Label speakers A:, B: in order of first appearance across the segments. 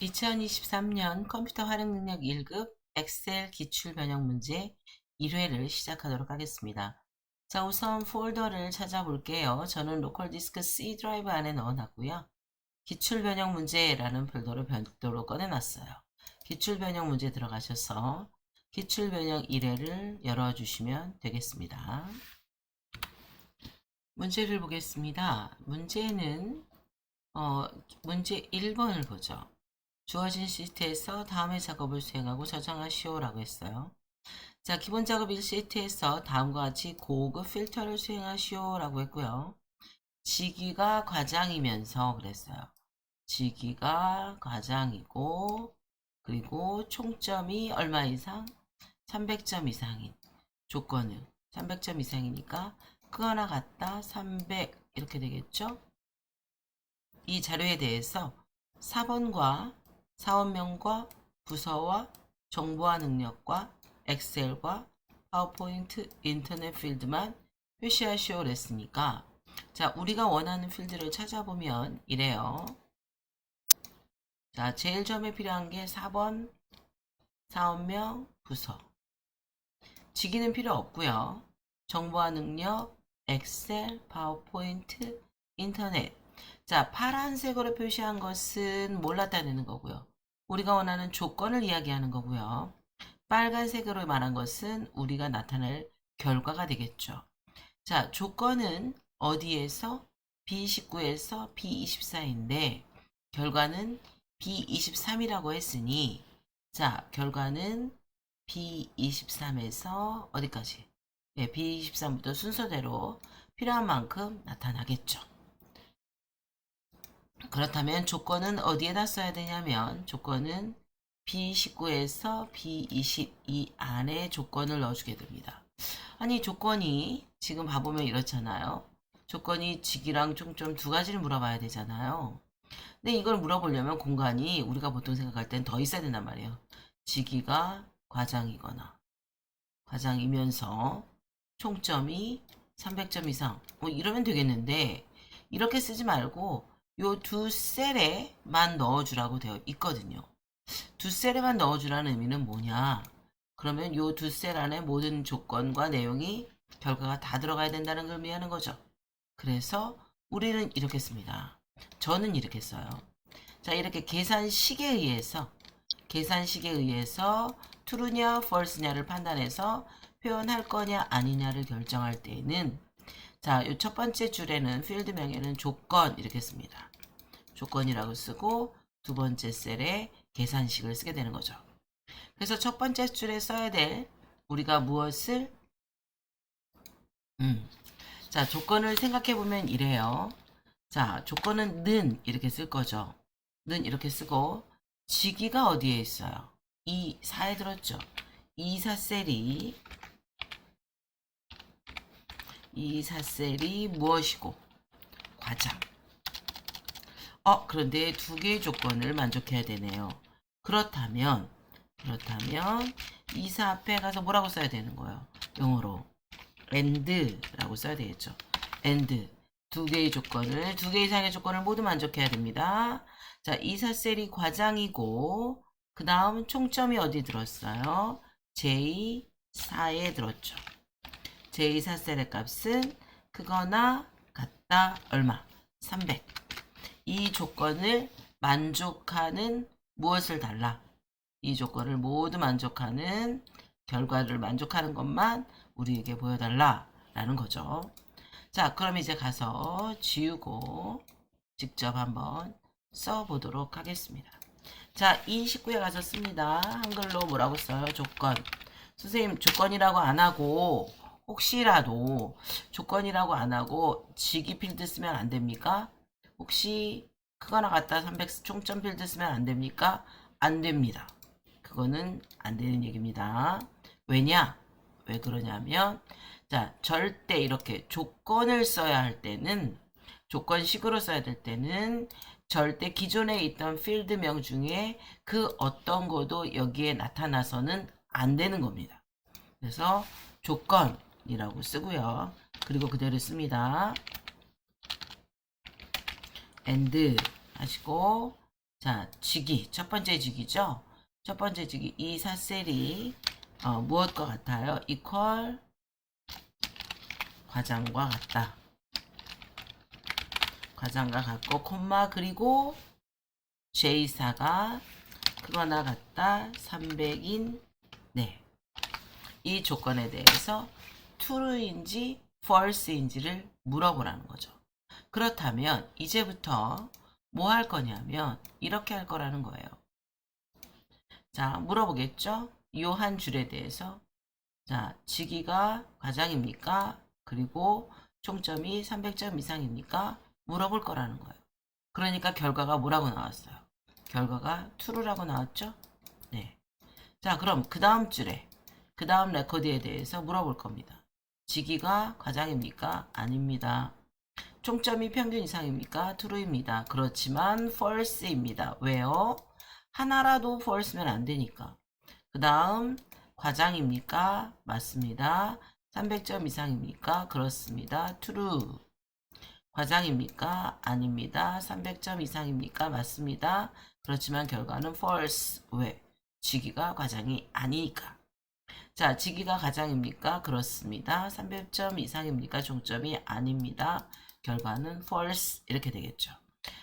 A: 2023년 컴퓨터 활용 능력 1급 엑셀 기출 변형 문제 1회를 시작하도록 하겠습니다. 자, 우선 폴더를 찾아볼게요. 저는 로컬 디스크 C 드라이브 안에 넣어놨고요. 기출 변형 문제라는 폴더를 별도로 꺼내놨어요. 기출 변형 문제 들어가셔서 기출 변형 1회를 열어주시면 되겠습니다. 문제를 보겠습니다. 문제는 문제 1번을 보죠. 주어진 시트에서 다음의 작업을 수행하고 저장하시오라고 했어요. 자, 기본 작업 1시트에서 다음과 같이 고급 필터를 수행하시오라고 했고요. 지기가 과장이면서 그랬어요. 지기가 과장이고 그리고 총점이 얼마 이상? 300점 이상인 조건을 300점 이상이니까 크거나 같다 300 이렇게 되겠죠? 이 자료에 대해서 4번과 사원명과 부서와 정보화 능력과 엑셀과 파워포인트 인터넷 필드만 표시하시오 했으니까 자, 우리가 원하는 필드를 찾아보면 이래요. 자, 제일 처음에 필요한 게 4번 사원명 부서. 직위는 필요 없고요. 정보화 능력, 엑셀, 파워포인트, 인터넷. 자, 파란색으로 표시한 것은 뭘 나타내는 거고요. 우리가 원하는 조건을 이야기하는 거고요. 빨간색으로 말한 것은 우리가 나타낼 결과가 되겠죠. 자, 조건은 어디에서? B19에서 B24인데 결과는 B23이라고 했으니 자, 결과는 B23에서 어디까지? 네, B23부터 순서대로 필요한 만큼 나타나겠죠. 그렇다면 조건은 어디에다 써야 되냐면 조건은 B19에서 B22 안에 조건을 넣어주게 됩니다. 아니 조건이 지금 봐보면 이렇잖아요. 조건이 직이랑 총점 두 가지를 물어봐야 되잖아요. 근데 이걸 물어보려면 공간이 우리가 보통 생각할 땐 더 있어야 된단 말이에요. 직위가 과장이거나 과장이면서 총점이 300점 이상 뭐 이러면 되겠는데 이렇게 쓰지 말고 요 두 셀에만 넣어주라고 되어 있거든요. 두 셀에만 넣어주라는 의미는 뭐냐? 그러면 요 두 셀 안에 모든 조건과 내용이 결과가 다 들어가야 된다는 걸 의미하는 거죠. 그래서 우리는 이렇게 씁니다. 저는 이렇게 써요. 자, 이렇게 계산식에 의해서 true냐 false냐를 판단해서 표현할 거냐 아니냐를 결정할 때에는 자, 이 첫 번째 줄에는 필드 명에는 조건 이렇게 씁니다. 조건이라고 쓰고 두 번째 셀에 계산식을 쓰게 되는 거죠. 그래서 첫 번째 줄에 써야 될 우리가 무엇을 자, 조건을 생각해 보면 이래요. 자, 조건은 는 이렇게 쓸 거죠. 는 이렇게 쓰고 직위가 어디에 있어요? 이 4에 들었죠. 24셀이 무엇이고 과장. 그런데 두 개의 조건을 만족해야 되네요. 그렇다면 24 앞에 가서 뭐라고 써야 되는 거예요? 영어로 and라고 써야 되겠죠. and 두 개의 조건을 두 개 이상의 조건을 모두 만족해야 됩니다. 자, 24셀이 과장이고 그 다음 총점이 어디 들었어요? J4에 들었죠. J4셀의 값은 크거나 같다 얼마? 300. 이 조건을 만족하는 무엇을 달라? 이 조건을 모두 만족하는 결과를 만족하는 것만 우리에게 보여달라 라는 거죠. 자, 그럼 이제 가서 지우고 직접 한번 써보도록 하겠습니다. 자, 29에 가서 씁니다. 한글로 뭐라고 써요? 조건. 선생님, 조건이라고 안 하고 혹시라도 조건이라고 안 하고 직위 필드 쓰면 안 됩니까? 혹시 크거나 같다 300 총점 필드 쓰면 안 됩니까? 안 됩니다. 그거는 안 되는 얘기입니다. 왜냐? 왜 그러냐면 자, 절대 이렇게 조건을 써야 할 때는 조건식으로 써야 될 때는 절대 기존에 있던 필드명 중에 그 어떤 것도 여기에 나타나서는 안 되는 겁니다. 그래서 조건이라고 쓰고요. 그리고 그대로 씁니다. and 하시고 자, 직위. 첫 번째 직위죠? 첫 번째 직위. 이사셀이 무엇과 같아요? equal 과장과 같다. 과장과 같고, 콤마, 그리고 J4가 크거나 같다. 300인, 네. 이 조건에 대해서 true인지 false인지를 물어보라는 거죠. 그렇다면 이제부터 뭐 할 거냐면 이렇게 할 거라는 거예요. 자, 물어보겠죠? 이 한 줄에 대해서. 자, 직위가 과장입니까? 그리고 총점이 300점 이상입니까? 물어볼 거라는 거예요. 그러니까 결과가 뭐라고 나왔어요? 결과가 true라고 나왔죠? 네. 자, 그럼 그 다음 줄에 그 다음 레코드에 대해서 물어볼 겁니다. 직위가 과장입니까? 아닙니다. 총점이 평균 이상입니까? true입니다. 그렇지만 false입니다. 왜요? 하나라도 false면 안 되니까. 그 다음 과장입니까? 맞습니다. 300점 이상입니까? 그렇습니다. true. 과장입니까? 아닙니다. 300점 이상입니까? 맞습니다. 그렇지만 결과는 false. 왜? 직위가 과장이 아니니까. 자, 직위가 과장입니까? 그렇습니다. 300점 이상입니까? 종점이 아닙니다. 결과는 false. 이렇게 되겠죠.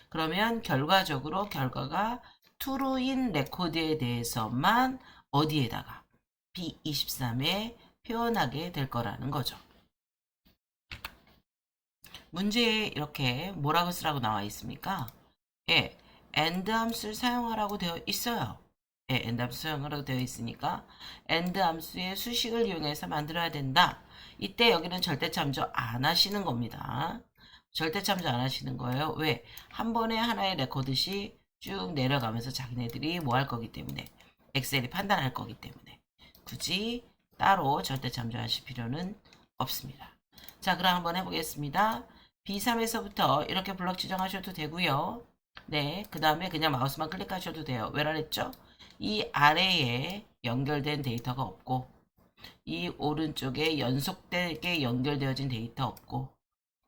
A: 그러면 결과적으로 결과가 true인 레코드에 대해서만 어디에다가 B23에 표현하게 될 거라는 거죠. 문제에 이렇게 뭐라고 쓰라고 나와 있습니까? 예, and 함수를 사용하라고 되어 있어요. 예, and 함수 사용하라고 되어 있으니까 and 함수의 수식을 이용해서 만들어야 된다. 이때 여기는 절대 참조 안 하시는 겁니다. 절대 참조 안 하시는 거예요. 왜? 한 번에 하나의 레코드씩 쭉 내려가면서 자기네들이 뭐 할 거기 때문에 엑셀이 판단할 거기 때문에 굳이 따로 절대 참조하실 필요는 없습니다. 자, 그럼 한번 해보겠습니다. B3에서부터 이렇게 블럭 지정하셔도 되고요. 네, 그 다음에 그냥 마우스만 클릭하셔도 돼요. 왜라 그랬죠? 이 아래에 연결된 데이터가 없고 이 오른쪽에 연속되게 연결되어진 데이터 없고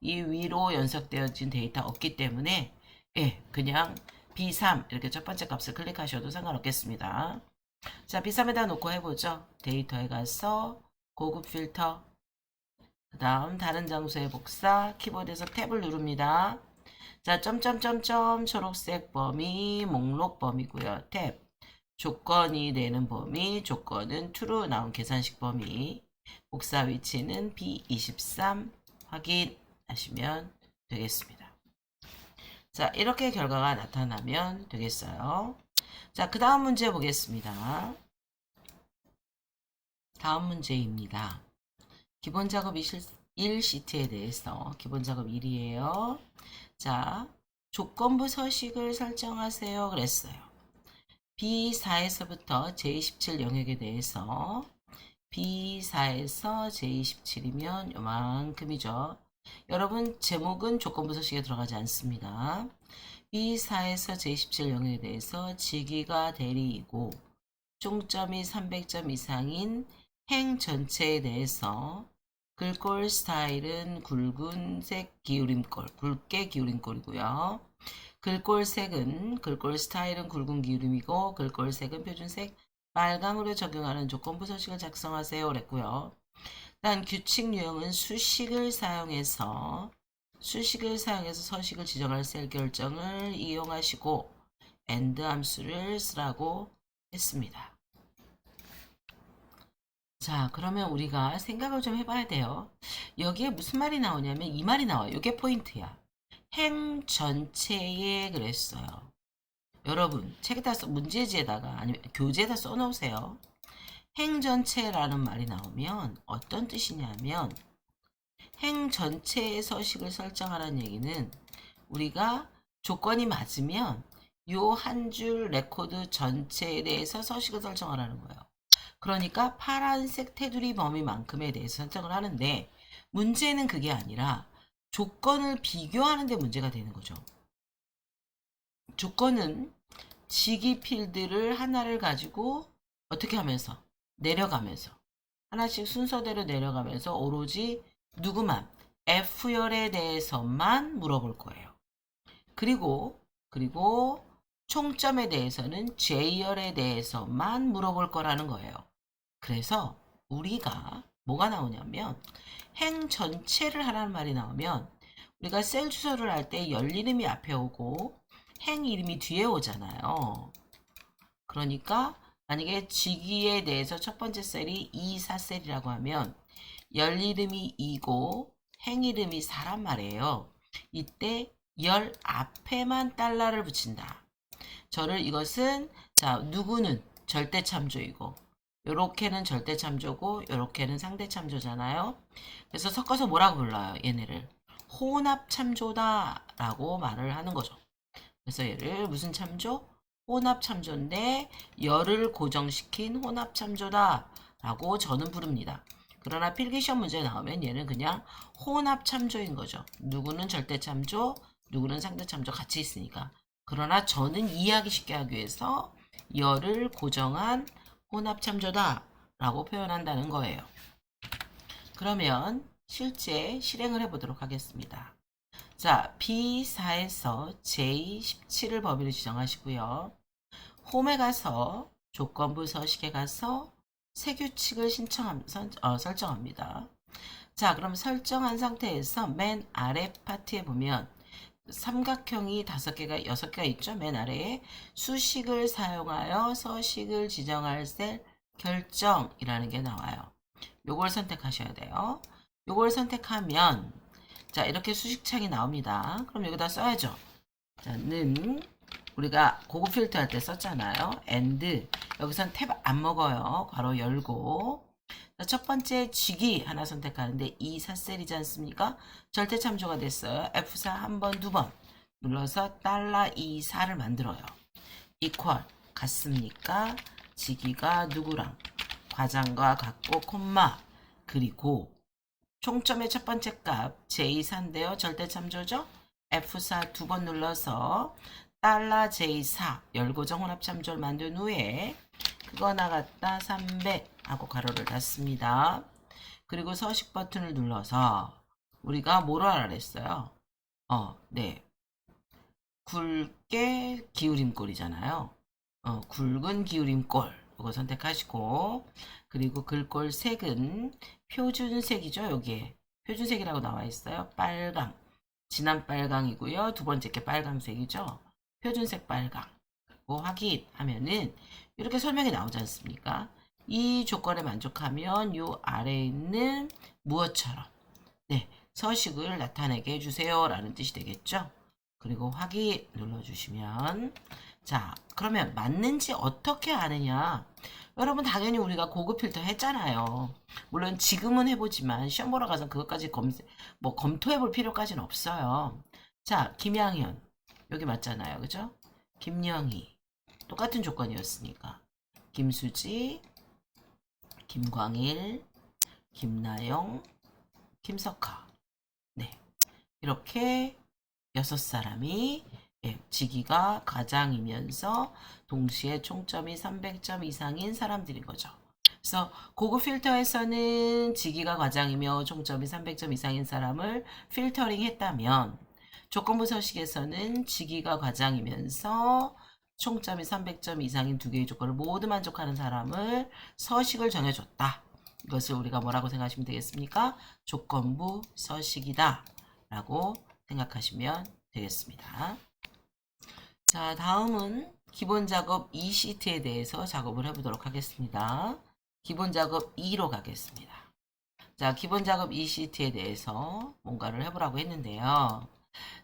A: 이 위로 연속되어진 데이터 없기 때문에 예, 그냥 B3 이렇게 첫 번째 값을 클릭하셔도 상관없겠습니다. 자, B3에다 놓고 해보죠. 데이터에 가서 고급 필터 그 다음 다른 장소의 복사 키보드에서 탭을 누릅니다. 자, 점점점점 초록색 범위 목록 범위고요. 탭 조건이 되는 범위 조건은 true 나온 계산식 범위 복사 위치는 B23 확인하시면 되겠습니다. 자, 이렇게 결과가 나타나면 되겠어요. 자, 그 다음 문제 보겠습니다. 다음 문제입니다. 기본 작업 1시트에 대해서 기본 작업 1이에요. 자, 조건부 서식을 설정하세요. 그랬어요. B4에서부터 J17 영역에 대해서 B4에서 J17이면 요만큼이죠. 여러분 제목은 조건부 서식에 들어가지 않습니다. B4에서 J17 영역에 대해서 직위가 대리이고 총점이 300점 이상인 행 전체에 대해서 글꼴 스타일은 굵은색 기울임꼴, 굵게 기울임꼴이고요. 글꼴 스타일은 굵은 기울임이고 글꼴 색은 표준색 빨강으로 적용하는 조건부 서식을 작성하세요. 그랬고요. 단 규칙 유형은 수식을 사용해서 서식을 지정할 셀 결정을 이용하시고 and 함수를 쓰라고 했습니다. 자, 그러면 우리가 생각을 좀 해봐야 돼요. 여기에 무슨 말이 나오냐면 이 말이 나와요. 이게 포인트야. 행 전체에 그랬어요. 여러분 책에다 문제지에다가 아니면 교재에다 써놓으세요. 행 전체라는 말이 나오면 어떤 뜻이냐면 행 전체의 서식을 설정하라는 얘기는 우리가 조건이 맞으면 요 한 줄 레코드 전체에 대해서 서식을 설정하라는 거예요. 그러니까 파란색 테두리 범위만큼에 대해서 설정을 하는데 문제는 그게 아니라 조건을 비교하는 데 문제가 되는 거죠. 조건은 직위 필드를 하나를 가지고 어떻게 하면서 내려가면서 하나씩 순서대로 내려가면서 오로지 누구만 F열에 대해서만 물어볼 거예요. 그리고 총점에 대해서는 J열에 대해서만 물어볼 거라는 거예요. 그래서 우리가 뭐가 나오냐면 행 전체를 하라는 말이 나오면 우리가 셀 주소를 할 때 열 이름이 앞에 오고 행 이름이 뒤에 오잖아요. 그러니까 만약에 직위에 대해서 첫 번째 셀이 2, 4셀이라고 하면 열 이름이 2고 행 이름이 4란 말이에요. 이때 열 앞에만 달러를 붙인다. 이것은 자 누구는 절대 참조이고 요렇게는 절대 참조고 요렇게는 상대 참조잖아요. 그래서 섞어서 뭐라고 불러요? 얘네를 혼합 참조다 라고 말을 하는 거죠. 그래서 얘를 무슨 참조? 혼합 참조인데 열을 고정시킨 혼합 참조다 라고 저는 부릅니다. 그러나 필기시험 문제 나오면 얘는 그냥 혼합 참조인 거죠. 누구는 절대 참조, 누구는 상대 참조 같이 있으니까. 그러나 저는 이해하기 쉽게 하기 위해서 열을 고정한 혼합 참조다 라고 표현한다는 거예요. 그러면 실제 실행을 해보도록 하겠습니다. 자, B4에서 J17을 범위를 지정하시고요. 홈에 가서 조건부 서식에 가서 새 규칙을 설정합니다. 자, 그럼 설정한 상태에서 맨 아래 파트에 보면 삼각형이 5개가 6개가 있죠. 맨 아래에 수식을 사용하여 서식을 지정할 셀 결정이라는 게 나와요. 요걸 선택하셔야 돼요. 요걸 선택하면 자 이렇게 수식창이 나옵니다. 그럼 여기다 써야죠. 자, 는 우리가 고급 필터 할 때 썼잖아요. and 여기선 탭 안 먹어요. 괄호 열고 자, 첫 번째 직위 하나 선택하는데 2, 4셀이지 않습니까? 절대 참조가 됐어요. F4 한 번, 두 번 눌러서 $2, 4를 만들어요. equal 같습니까? 직위가 누구랑 과장과 같고 콤마 그리고 총점의 첫 번째 값 J4인데요. 절대 참조죠? F4 두 번 눌러서 $J4 열고정 혼합 참조를 만든 후에 그거 나갔다 300 하고 가로를 닫습니다. 그리고 서식 버튼을 눌러서 우리가 뭐로 하라 그랬어요? 네. 굵게 기울임꼴이잖아요. 굵은 기울임꼴 이거 선택하시고 그리고 글꼴 색은 표준색이죠. 여기에 표준색이라고 나와 있어요. 빨강 진한 빨강이고요. 두 번째 게 빨강색이죠. 표준색 빨강 그리고 확인하면은 이렇게 설명이 나오지 않습니까? 이 조건에 만족하면 요 아래에 있는 무엇처럼 네 서식을 나타내게 해주세요 라는 뜻이 되겠죠. 그리고 확인 눌러주시면 자 그러면 맞는지 어떻게 아느냐 여러분 당연히 우리가 고급 필터 했잖아요. 물론 지금은 해보지만 시험 보러 가서 그것까지 검토해 볼 필요까지는 없어요. 자 김양현 여기 맞잖아요. 그죠? 김영희 똑같은 조건이었으니까 김수지 김광일 김나영 김석하 네 이렇게 6사람이 직위가 가장이면서 동시에 총점이 300점 이상인 사람들인 거죠. 그래서 고급 필터에서는 직위가 과장이며 총점이 300점 이상인 사람을 필터링 했다면 조건부 서식에서는 직위가 과장이면서 총점이 300점 이상인 두 개의 조건을 모두 만족하는 사람을 서식을 정해줬다. 이것을 우리가 뭐라고 생각하시면 되겠습니까? 조건부 서식이다 라고 생각하시면 되겠습니다. 자, 다음은 기본 작업 2시트에 대해서 작업을 해보도록 하겠습니다. 기본 작업 2로 가겠습니다. 자, 기본 작업 2시트에 대해서 뭔가를 해보라고 했는데요.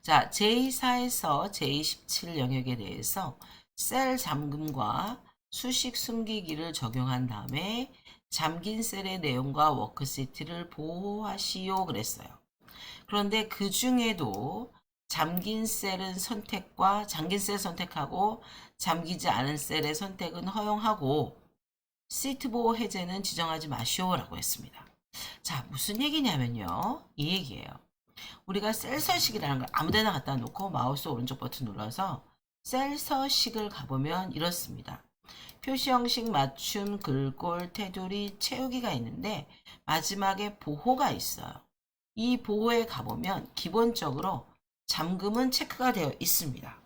A: 자, J4에서 J17 영역에 대해서 셀 잠금과 수식 숨기기를 적용한 다음에 잠긴 셀의 내용과 워크시트를 보호하시오 그랬어요. 그런데 그 중에도 잠긴 셀은 선택과 잠긴 셀 선택하고 잠기지 않은 셀의 선택은 허용하고 시트 보호 해제는 지정하지 마시오 라고 했습니다. 자, 무슨 얘기냐면요. 이 얘기예요. 우리가 셀 서식이라는 걸 아무데나 갖다 놓고 마우스 오른쪽 버튼 눌러서 셀 서식을 가보면 이렇습니다. 표시 형식, 맞춤, 글꼴, 테두리, 채우기가 있는데 마지막에 보호가 있어요. 이 보호에 가보면 기본적으로 잠금은 체크가 되어 있습니다.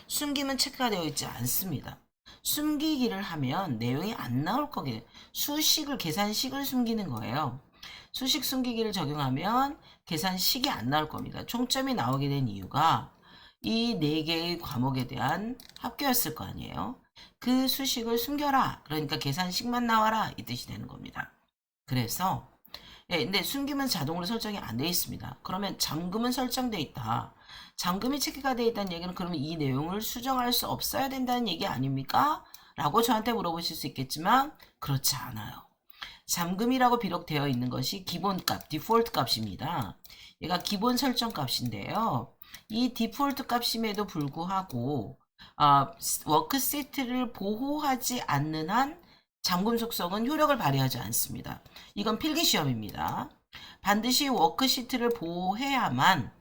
A: 숨기면 체크가 되어 있지 않습니다. 숨기기를 하면 내용이 안 나올 거게 수식을 계산식을 숨기는 거예요. 수식 숨기기를 적용하면 계산식이 안 나올 겁니다. 총점이 나오게 된 이유가 이 4개의 과목에 대한 합계였을 거 아니에요. 그 수식을 숨겨라. 그러니까 계산식만 나와라. 이 뜻이 되는 겁니다. 그래서 근데 숨기면 자동으로 설정이 안 돼 있습니다. 그러면 잠금은 설정돼 있다. 잠금이 체크가 돼 있다는 얘기는 그러면 이 내용을 수정할 수 없어야 된다는 얘기 아닙니까? 라고 저한테 물어보실 수 있겠지만 그렇지 않아요. 잠금이라고 비록 되어 있는 것이 기본값, 디폴트 값입니다. 얘가 기본 설정 값인데요. 이 디폴트 값임에도 불구하고 워크시트를 보호하지 않는 한 잠금 속성은 효력을 발휘하지 않습니다. 이건 필기시험입니다. 반드시 워크시트를 보호해야만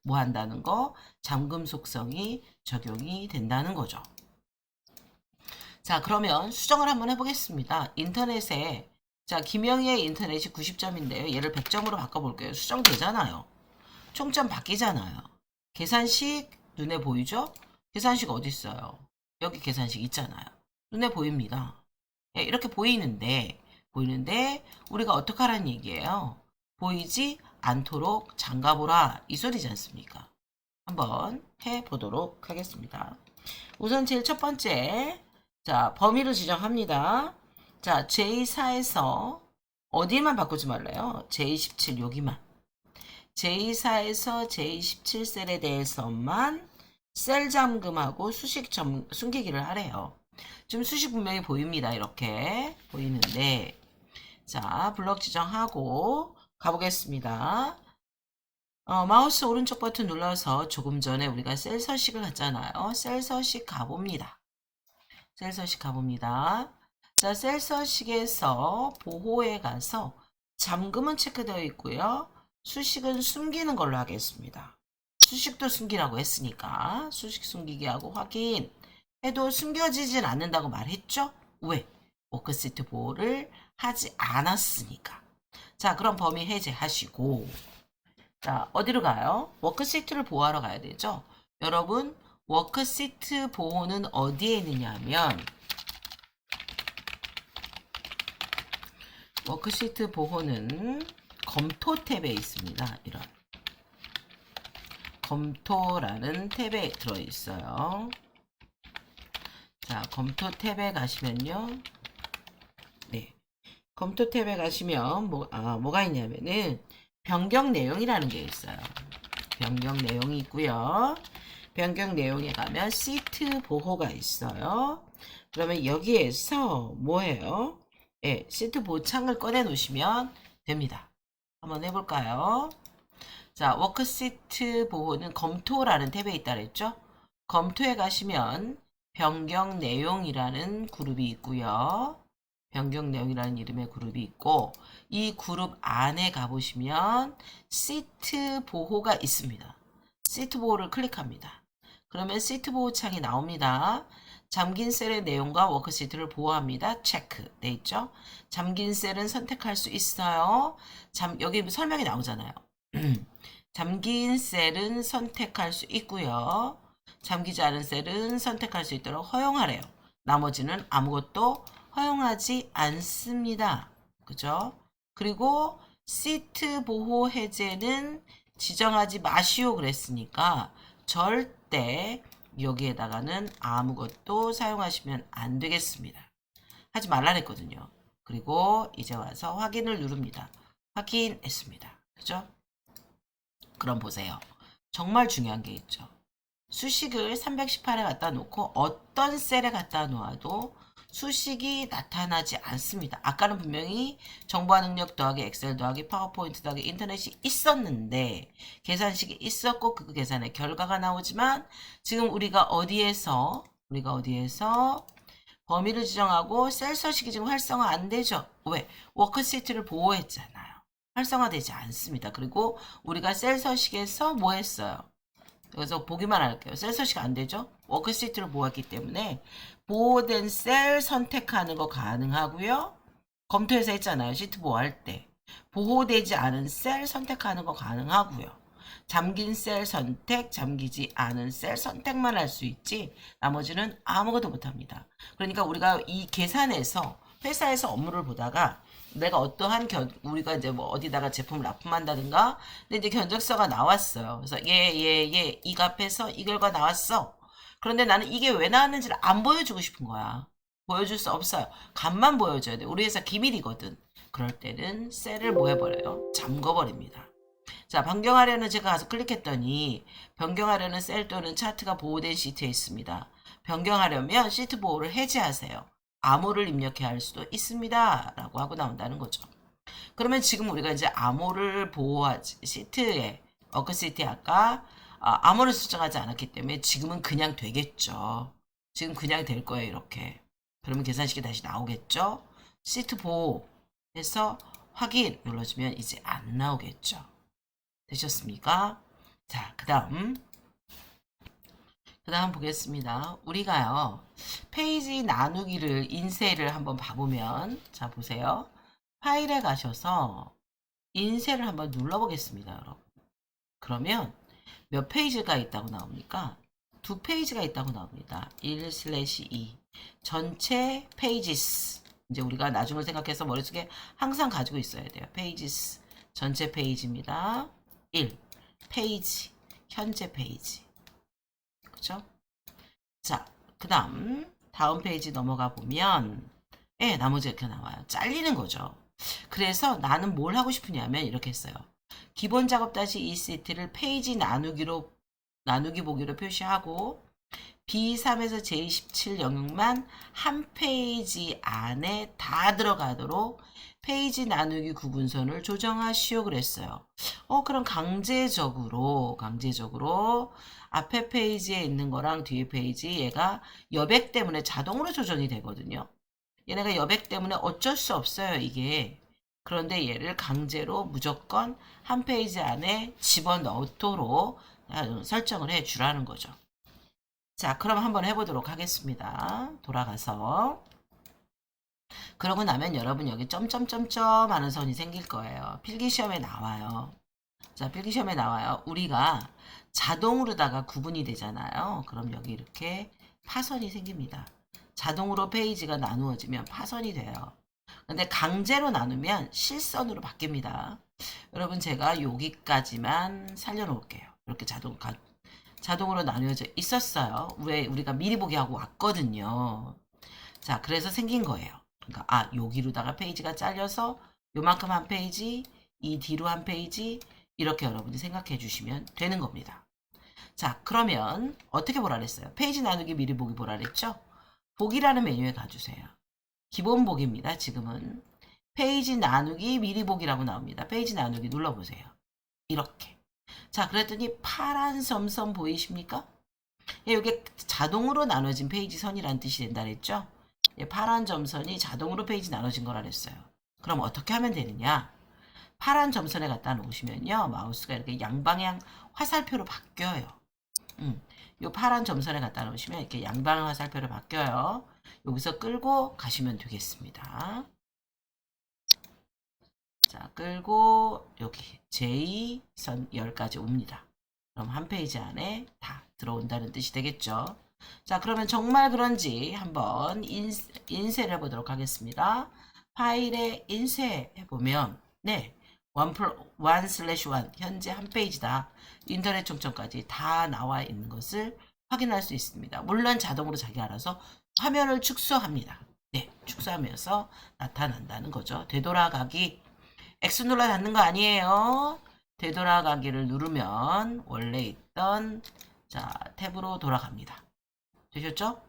A: 뭐 한다는 거? 잠금 속성이 적용이 된다는 거죠. 자, 그러면 수정을 한번 해보겠습니다. 인터넷에 자, 김영희의 인터넷이 90점인데요. 얘를 100점으로 바꿔볼게요. 수정되잖아요. 총점 바뀌잖아요. 계산식 눈에 보이죠? 계산식 어디 있어요? 여기 계산식 있잖아요. 눈에 보입니다. 이렇게 보이는데 우리가 어떻게 하라는 얘기예요? 보이지 않도록 잠가보라 이 소리지 않습니까? 한번 해보도록 하겠습니다. 우선 제일 첫 번째 자 범위를 지정합니다. 자 J4에서 어디만 바꾸지 말래요? J17 여기만 J4에서 J17 셀에 대해서만 셀 잠금하고 수식 숨기기를 하래요. 지금 수식 분명히 보입니다. 이렇게 보이는데 자 블럭 지정하고 가보겠습니다. 마우스 오른쪽 버튼 눌러서 조금 전에 우리가 셀 서식을 갔잖아요. 셀 서식 가봅니다. 셀 서식 가봅니다. 자, 셀 서식에서 보호에 가서 잠금은 체크되어 있고요. 수식은 숨기는 걸로 하겠습니다. 수식도 숨기라고 했으니까 수식 숨기기 하고 확인 해도 숨겨지진 않는다고 말했죠? 왜? 워크시트 보호를 하지 않았으니까. 자, 그럼 범위 해제하시고 자, 어디로 가요? 워크시트를 보호하러 가야 되죠? 여러분, 워크시트 보호는 어디에 있느냐 하면 워크시트 보호는 검토 탭에 있습니다. 이런 검토라는 탭에 들어있어요. 자, 검토 탭에 가시면요. 네. 검토 탭에 가시면 뭐가 있냐면은 변경 내용이라는 게 있어요. 변경 내용이 있고요. 변경 내용에 가면 시트 보호가 있어요. 그러면 여기에서 뭐예요? 네, 시트 보호창을 꺼내 놓으시면 됩니다. 한번 해볼까요? 자, 워크시트 보호는 검토라는 탭에 있다 그랬죠? 검토에 가시면 변경 내용이라는 그룹이 있고요. 변경 내용이라는 이름의 그룹이 있고 이 그룹 안에 가보시면 시트 보호가 있습니다. 시트 보호를 클릭합니다. 그러면 시트 보호 창이 나옵니다. 잠긴 셀의 내용과 워크시트를 보호합니다. 체크 돼 있죠? 잠긴 셀은 선택할 수 있어요. 여기 설명이 나오잖아요. 잠긴 셀은 선택할 수 있고요. 잠기지 않은 셀은 선택할 수 있도록 허용하래요. 나머지는 아무것도 허용하지 않습니다. 그죠? 그리고 시트 보호 해제는 지정하지 마시오 그랬으니까 절대 여기에다가는 아무것도 사용하시면 안 되겠습니다. 하지 말라 그랬거든요. 그리고 이제 와서 확인을 누릅니다. 확인했습니다. 그죠? 그럼 보세요. 정말 중요한 게 있죠. 수식을 318에 갖다 놓고 어떤 셀에 갖다 놓아도 수식이 나타나지 않습니다. 아까는 분명히 정보화 능력 더하기 엑셀 더하기 파워포인트 더하기 인터넷이 있었는데 계산식이 있었고 그 계산의 결과가 나오지만 지금 우리가 어디에서 범위를 지정하고 셀 서식이 지금 활성화 안 되죠. 왜? 워크시트를 보호했잖아요. 활성화되지 않습니다. 그리고 우리가 셀 서식에서 뭐 했어요? 그래서 보기만 할게요. 셀 서식 안 되죠? 워크시트를 보호했기 때문에 보호된 셀 선택하는 거 가능하고요. 검토해서 했잖아요. 시트 보호할 때. 보호되지 않은 셀 선택하는 거 가능하고요. 잠긴 셀 선택, 잠기지 않은 셀 선택만 할 수 있지 나머지는 아무것도 못합니다. 그러니까 우리가 이 계산에서 회사에서 업무를 보다가 내가 어떠한 우리가 이제 뭐 어디다가 제품을 납품한다든가 근데 이제 견적서가 나왔어요. 그래서 이 값에서 이 결과 나왔어. 그런데 나는 이게 왜 나왔는지를 안 보여주고 싶은 거야. 보여줄 수 없어요. 값만 보여줘야 돼. 우리 회사 기밀이거든. 그럴 때는 셀을 뭐 해버려요? 잠궈버립니다. 자, 변경하려는 제가 가서 클릭했더니 변경하려는 셀 또는 차트가 보호된 시트에 있습니다. 변경하려면 시트 보호를 해제하세요. 암호를 입력해야 할 수도 있습니다. 라고 하고 나온다는 거죠. 그러면 지금 우리가 이제 암호를 보호하지, 시트에, 워크시트에 아까 암호를 수정하지 않았기 때문에 지금은 그냥 되겠죠. 지금 그냥 될 거예요, 이렇게. 그러면 계산식이 다시 나오겠죠? 시트 보호해서 확인 눌러주면 이제 안 나오겠죠. 되셨습니까? 자, 그 다음 보겠습니다. 우리가요, 페이지 나누기를, 인쇄를 한번 봐보면, 자, 보세요. 파일에 가셔서 인쇄를 한번 눌러보겠습니다, 여러분. 그러면 몇 페이지가 있다고 나옵니까? 2페이지가 있다고 나옵니다. 1/2. 전체 페이지스. 이제 우리가 나중을 생각해서 머릿속에 항상 가지고 있어야 돼요. 페이지스. 전체 페이지입니다. 1. 페이지. 현재 페이지. 그죠? 자, 그 다음 페이지 넘어가 보면, 나머지 이렇게 나와요. 잘리는 거죠. 그래서 나는 뭘 하고 싶으냐면, 이렇게 했어요. 기본 작업 이 시트를 페이지 나누기 보기로 표시하고, B3에서 J17 영역만 한 페이지 안에 다 들어가도록 페이지 나누기 구분선을 조정하시오 그랬어요. 그럼 강제적으로 앞에 페이지에 있는 거랑 뒤에 페이지 얘가 여백 때문에 자동으로 조정이 되거든요. 얘네가 여백 때문에 어쩔 수 없어요, 이게. 그런데 얘를 강제로 무조건 한 페이지 안에 집어넣도록 설정을 해 주라는 거죠. 자, 그럼 한번 해보도록 하겠습니다. 돌아가서. 그러고 나면 여러분 여기 점점점점 하는 선이 생길 거예요. 필기시험에 나와요. 자, 필기시험에 나와요. 우리가 자동으로다가 구분이 되잖아요. 그럼 여기 이렇게 파선이 생깁니다. 자동으로 페이지가 나누어지면 파선이 돼요. 근데 강제로 나누면 실선으로 바뀝니다. 여러분 제가 여기까지만 살려놓을게요. 이렇게 자동으로 나뉘어져 있었어요. 왜 우리가 미리 보기 하고 왔거든요. 자, 그래서 생긴 거예요. 그러니까 여기로다가 페이지가 잘려서 요만큼 한 페이지, 이 뒤로 한 페이지 이렇게 여러분이 생각해 주시면 되는 겁니다. 자, 그러면 어떻게 보라 그랬어요? 페이지 나누기 미리 보기 보라 그랬죠? 보기라는 메뉴에 가주세요. 기본 보기입니다. 지금은 페이지 나누기 미리 보기라고 나옵니다. 페이지 나누기 눌러보세요. 이렇게. 자, 그랬더니 파란 점선 보이십니까? 이게 자동으로 나눠진 페이지 선이라는 뜻이 된다 그랬죠? 파란 점선이 자동으로 페이지 나눠진 거라 그랬어요. 그럼 어떻게 하면 되느냐? 파란 점선에 갖다 놓으시면요, 마우스가 이렇게 양방향 화살표로 바뀌어요. 이 파란 점선에 갖다 놓으시면 이렇게 양방향 화살표로 바뀌어요. 여기서 끌고 가시면 되겠습니다. 자, 끌고 여기 J선 10까지 옵니다. 그럼 한 페이지 안에 다 들어온다는 뜻이 되겠죠. 자, 그러면 정말 그런지 한번 인쇄를 해보도록 하겠습니다. 파일에 인쇄해보면 1/1 현재 한 페이지다. 인터넷 총점까지 다 나와 있는 것을 확인할 수 있습니다. 물론 자동으로 자기가 알아서 화면을 축소합니다. 축소하면서 나타난다는 거죠. 되돌아가기. X 눌러 닫는 거 아니에요. 되돌아가기를 누르면 원래 있던 탭으로 돌아갑니다. 되셨죠?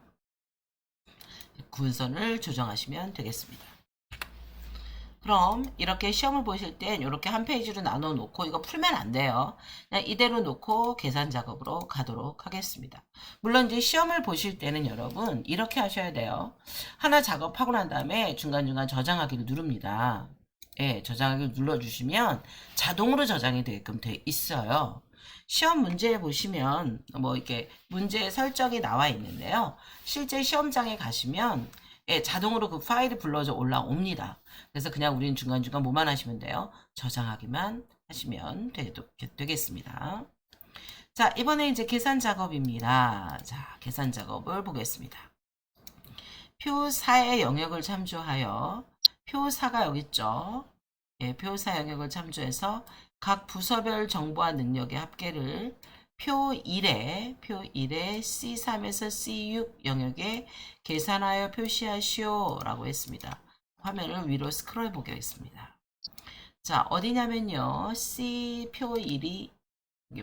A: 구분선을 조정하시면 되겠습니다. 그럼 이렇게 시험을 보실 땐 이렇게 한 페이지로 나눠 놓고 이거 풀면 안 돼요. 그냥 이대로 놓고 계산 작업으로 가도록 하겠습니다. 물론 이제 시험을 보실 때는 여러분 이렇게 하셔야 돼요. 하나 작업하고 난 다음에 중간중간 저장하기를 누릅니다. 저장하기를 눌러주시면 자동으로 저장이 되게끔 돼 있어요. 시험 문제에 보시면 뭐 이렇게 문제 설정이 나와 있는데요. 실제 시험장에 가시면 자동으로 그 파일이 불러져 올라옵니다. 그래서 그냥 우리는 중간중간 뭐만 하시면 돼요? 저장하기만 하시면 되겠습니다. 자, 이번에 이제 계산 작업입니다. 자, 계산 작업을 보겠습니다. 표 4의 영역을 참조하여 표 4가 여기 있죠. 예, 표 4 영역을 참조해서 각 부서별 정보와 능력의 합계를 표 1에 C3에서 C6 영역에 계산하여 표시하시오 라고 했습니다. 화면을 위로 스크롤 보겠습니다. 자, 어디냐면요. C 표 1이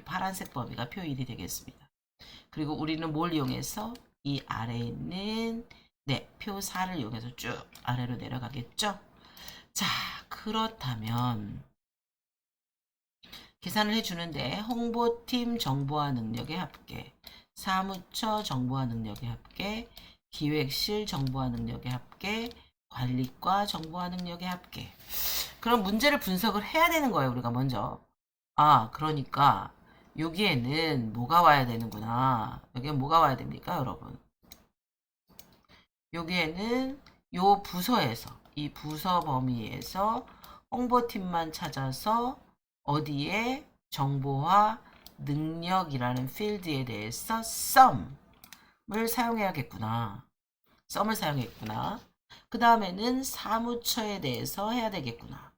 A: 파란색 범위가 표 1이 되겠습니다. 그리고 우리는 뭘 이용해서 이 아래에 있는 표 4를 이용해서 쭉 아래로 내려가겠죠. 자, 그렇다면 계산을 해주는데 홍보팀 정보와 능력의 합계, 사무처 정보와 능력의 합계, 기획실 정보와 능력의 합계, 관리과 정보와 능력의 합계. 그럼 문제를 분석을 해야 되는 거예요. 우리가 먼저. 아, 그러니까 여기에는 뭐가 와야 되는구나. 여기엔 뭐가 와야 됩니까, 여러분? 여기에는 요 부서에서, 이 부서 범위에서 홍보팀만 찾아서 어디에 정보와 능력이라는 필드에 대해서 sum을 사용해야겠구나. sum을 사용했구나. 그 다음에는 사무처에 대해서 해야 되겠구나.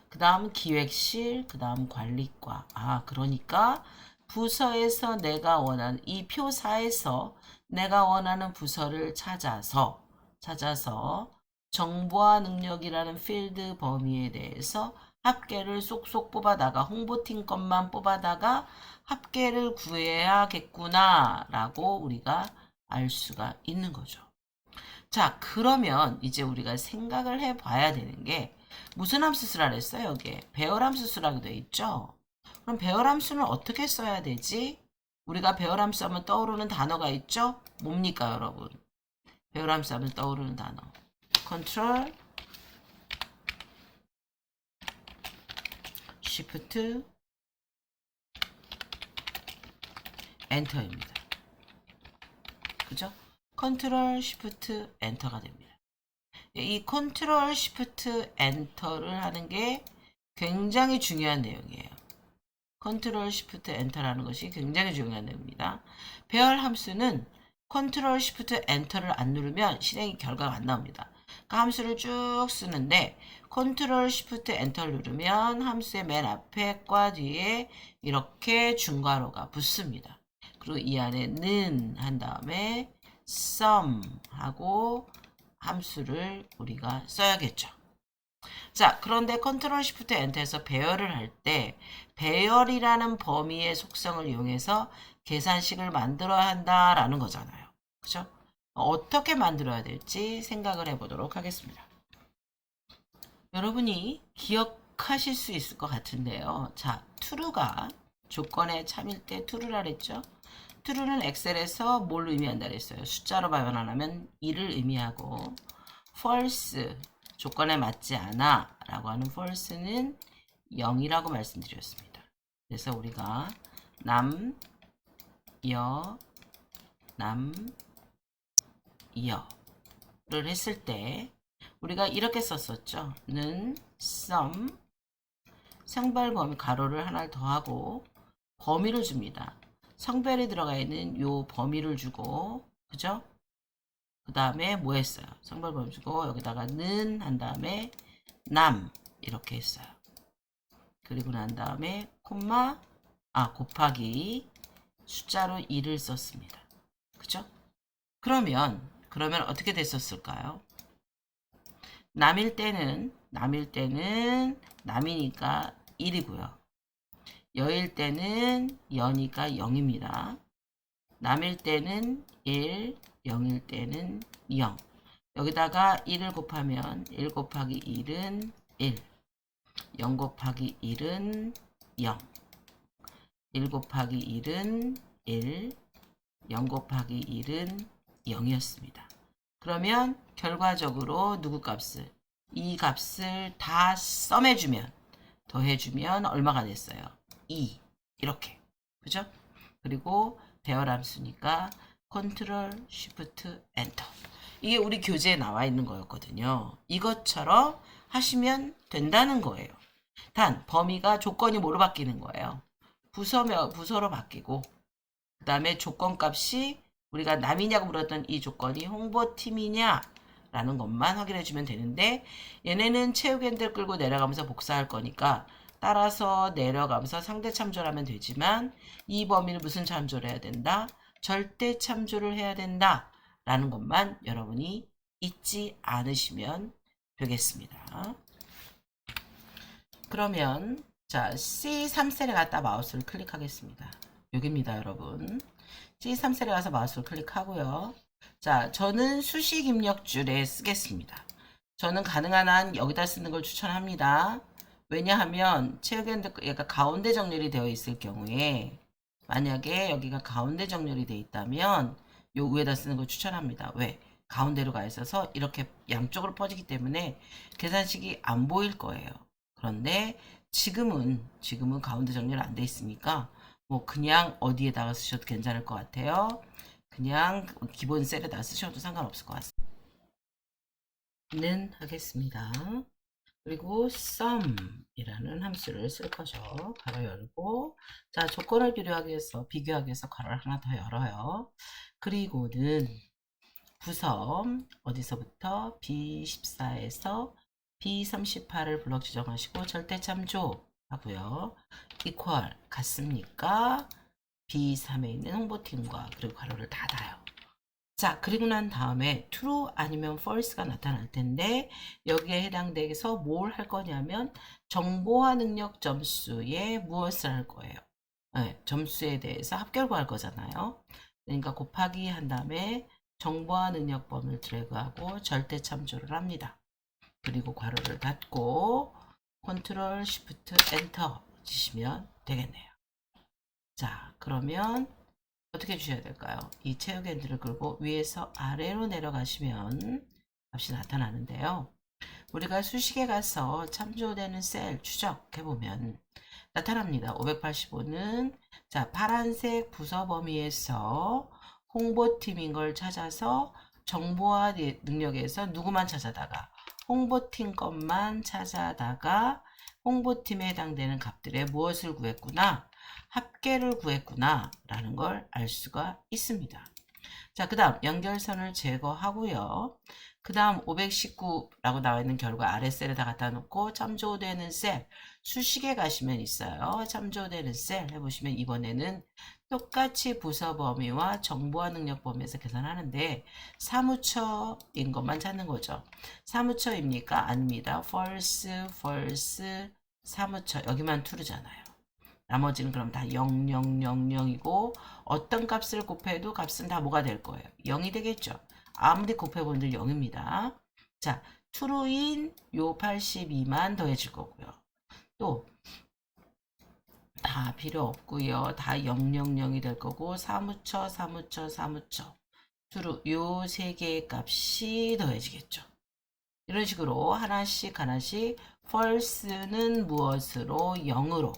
A: 그 다음 기획실, 그 다음 관리과. 아, 그러니까 부서에서 내가 원하는, 이 표 4에서 내가 원하는 부서를 찾아서 정보와 능력이라는 필드 범위에 대해서 합계를 쏙쏙 뽑아다가 홍보팀 것만 뽑아다가 합계를 구해야겠구나 라고 우리가 알 수가 있는 거죠. 자, 그러면 이제 우리가 생각을 해봐야 되는 게 무슨 함수 쓰라 그랬어요? 여기에 배열함수 쓰라고 되어 있죠. 그럼 배열함수는 어떻게 써야 되지? 우리가 배열함수 하면 떠오르는 단어가 있죠? 뭡니까, 여러분? 배열함수 하면 떠오르는 단어. 컨트롤 쉬프트 엔터입니다. 그죠? 컨트롤 쉬프트 엔터가 됩니다. 이 컨트롤 쉬프트 엔터를 하는 게 굉장히 중요한 내용이에요. 컨트롤 쉬프트 엔터라는 것이 굉장히 중요한 내용입니다. 배열 함수는 컨트롤 쉬프트 엔터를 안 누르면 실행 결과가 안 나옵니다. 그 함수를 쭉 쓰는데 컨트롤 쉬프트 엔터를 누르면 함수의 맨 앞에과 뒤에 이렇게 중괄호가 붙습니다. 그리고 이 안에 는 한 다음에 sum 하고 함수를 우리가 써야겠죠. 자, 그런데 컨트롤 쉬프트 엔터에서 배열을 할 때 배열이라는 범위의 속성을 이용해서 계산식을 만들어야 한다라는 거잖아요. 그죠? 어떻게 만들어야 될지 생각을 해보도록 하겠습니다. 여러분이 기억하실 수 있을 것 같은데요. 자, true가 조건에 참일 때 true라 그랬죠? true는 엑셀에서 뭘 의미한다 그랬어요? 숫자로 변환하면 2를 의미하고 false 조건에 맞지 않아 라고 하는 false는 0이라고 말씀드렸습니다. 그래서 우리가 남, 여, 를 했을 때 우리가 이렇게 썼었죠. 는 sum 성별 범위 가로를 하나를 더하고 범위를 줍니다. 성별이 들어가 있는 요 범위를 주고, 그죠? 그 다음에 뭐 했어요? 성별 범위 주고 여기다가 는 한 다음에 남 이렇게 했어요. 그리고 난 다음에 콤마 곱하기 숫자로 2를 썼습니다. 그죠? 그러면 어떻게 됐었을까요? 남일 때는 남이니까 1이고요. 여일 때는 여니까 0입니다. 남일 때는 1, 0일 때는 0. 여기다가 1을 곱하면 1 곱하기 1은 1, 0 곱하기 1은 0, 1 곱하기 1은 1, 0 곱하기 1은 0이었습니다. 그러면 결과적으로 누구 값을? 이 값을 다 썸해주면, 더해주면 얼마가 됐어요? 2. 이렇게. 그죠? 그리고 배열함수니까 컨트롤 쉬프트 엔터. 이게 우리 교재에 나와 있는 거였거든요. 이것처럼 하시면 된다는 거예요. 단 범위가 조건이 뭐로 바뀌는 거예요? 부서로 바뀌고 그 다음에 조건값이 우리가 남이냐고 물었던 이 조건이 홍보팀이냐 라는 것만 확인해 주면 되는데 얘네는 체육앤들 끌고 내려가면서 복사할 거니까 따라서 내려가면서 상대 참조를 하면 되지만 이 범위는 무슨 참조를 해야 된다? 절대 참조를 해야 된다 라는 것만 여러분이 잊지 않으시면 되겠습니다. 그러면 자 C3셀에 갔다 마우스를 클릭하겠습니다. 여기입니다 여러분. C3셀에 가서 마우스를 클릭하고요. 자 저는 수식 입력줄에 쓰겠습니다. 저는 가능한 한 여기다 쓰는 걸 추천합니다. 왜냐하면 체육앤드 얘가 가운데 정렬이 되어 있을 경우에 만약에 여기가 가운데 정렬이 되어 있다면 요 위에다 쓰는 걸 추천합니다. 왜? 가운데로 가 있어서 이렇게 양쪽으로 퍼지기 때문에 계산식이 안 보일 거예요. 그런데 지금은 가운데 정렬 안 돼 있으니까 뭐 그냥 어디에다가 쓰셔도 괜찮을 것 같아요. 그냥 기본 셀에다 쓰셔도 상관없을 것 같습니다. 는 하겠습니다. 그리고 sum이라는 함수를 쓸 거죠. 가로 열고 자 조건을 비교하기 위해서 가로를 하나 더 열어요. 그리고는 부섬 어디서부터 B14에서 B38을 블럭 지정하시고 절대 참조 하고요. equal 같습니까? B3에 있는 홍보팀과 그리고 가로를 닫아요. 자 그리고 난 다음에 true 아니면 false가 나타날 텐데 여기에 해당돼서 뭘 할 거냐면 정보화 능력 점수에 무엇을 할 거예요. 네, 점수에 대해서 합결 구할 거잖아요. 그러니까 곱하기 한 다음에 정보화 능력 범위를 드래그하고 절대 참조를 합니다. 그리고 괄호를 닫고 컨트롤 시프트 엔터 치시면 되겠네요. 자 그러면 어떻게 주셔야 될까요? 이 체육핸들을 끌고 위에서 아래로 내려가시면 값이 나타나는데요. 우리가 수식에 가서 참조되는 셀 추적해보면 나타납니다. 585는 자 파란색 부서 범위에서 홍보팀인 걸 찾아서 정보화 능력에서 누구만 찾아다가 홍보팀 것만 찾아다가 홍보팀에 해당되는 값들의 무엇을 구했구나 합계를 구했구나 라는 걸 알 수가 있습니다. 자, 그 다음 연결선을 제거하고요. 그 다음 519라고 나와 있는 결과 아래 셀에다 갖다 놓고 참조되는 셀 수식에 가시면 있어요. 참조되는 셀 해보시면 이번에는 똑같이 부서 범위와 정보화 능력 범위에서 계산하는데 사무처인 것만 찾는 거죠. 사무처입니까? 아닙니다. false 사무처 여기만 true잖아요. 나머지는 그럼 다 0, 0, 0, 0이고 어떤 값을 곱해도 값은 다 뭐가 될 거예요? 0이 되겠죠. 아무리 곱해본들 0입니다. 자, true인 요 82만 더해질 거고요. 또 다 필요 없고요. 다 000이 될 거고 사무처 true 요 세 개의 값이 더해지겠죠. 이런 식으로 하나씩 false는 무엇으로 0으로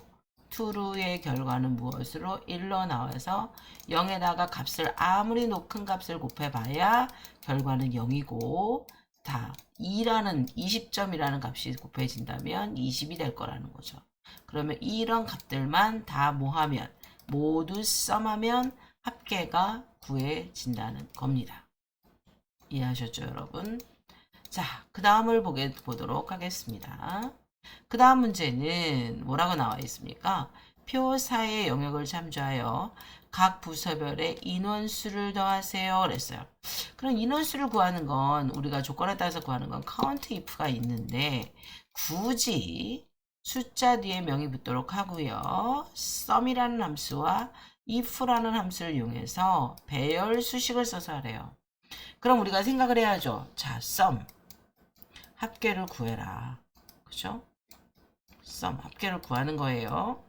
A: true의 결과는 무엇으로 1로 나와서 0에다가 값을 아무리 높은 값을 곱해봐야 결과는 0이고 다 20점이라는 값이 곱해진다면 20이 될 거라는 거죠. 그러면 이런 값들만 다 모하면 모두 썸하면 합계가 구해진다는 겁니다. 이해하셨죠 여러분? 자, 그 다음을 보도록 하겠습니다. 그 다음 문제는 뭐라고 나와 있습니까? 표4의 영역을 참조하여 각 부서별의 인원수를 더하세요. 그랬어요. 그럼 인원수를 구하는 건 우리가 조건에 따라서 구하는 건 count if가 있는데 굳이 숫자 뒤에 명이 붙도록 하고요. sum이라는 함수와 if라는 함수를 이용해서 배열 수식을 써서 하래요. 그럼 우리가 생각을 해야죠. 자, sum 합계를 구해라. 그죠? sum 합계를 구하는 거예요.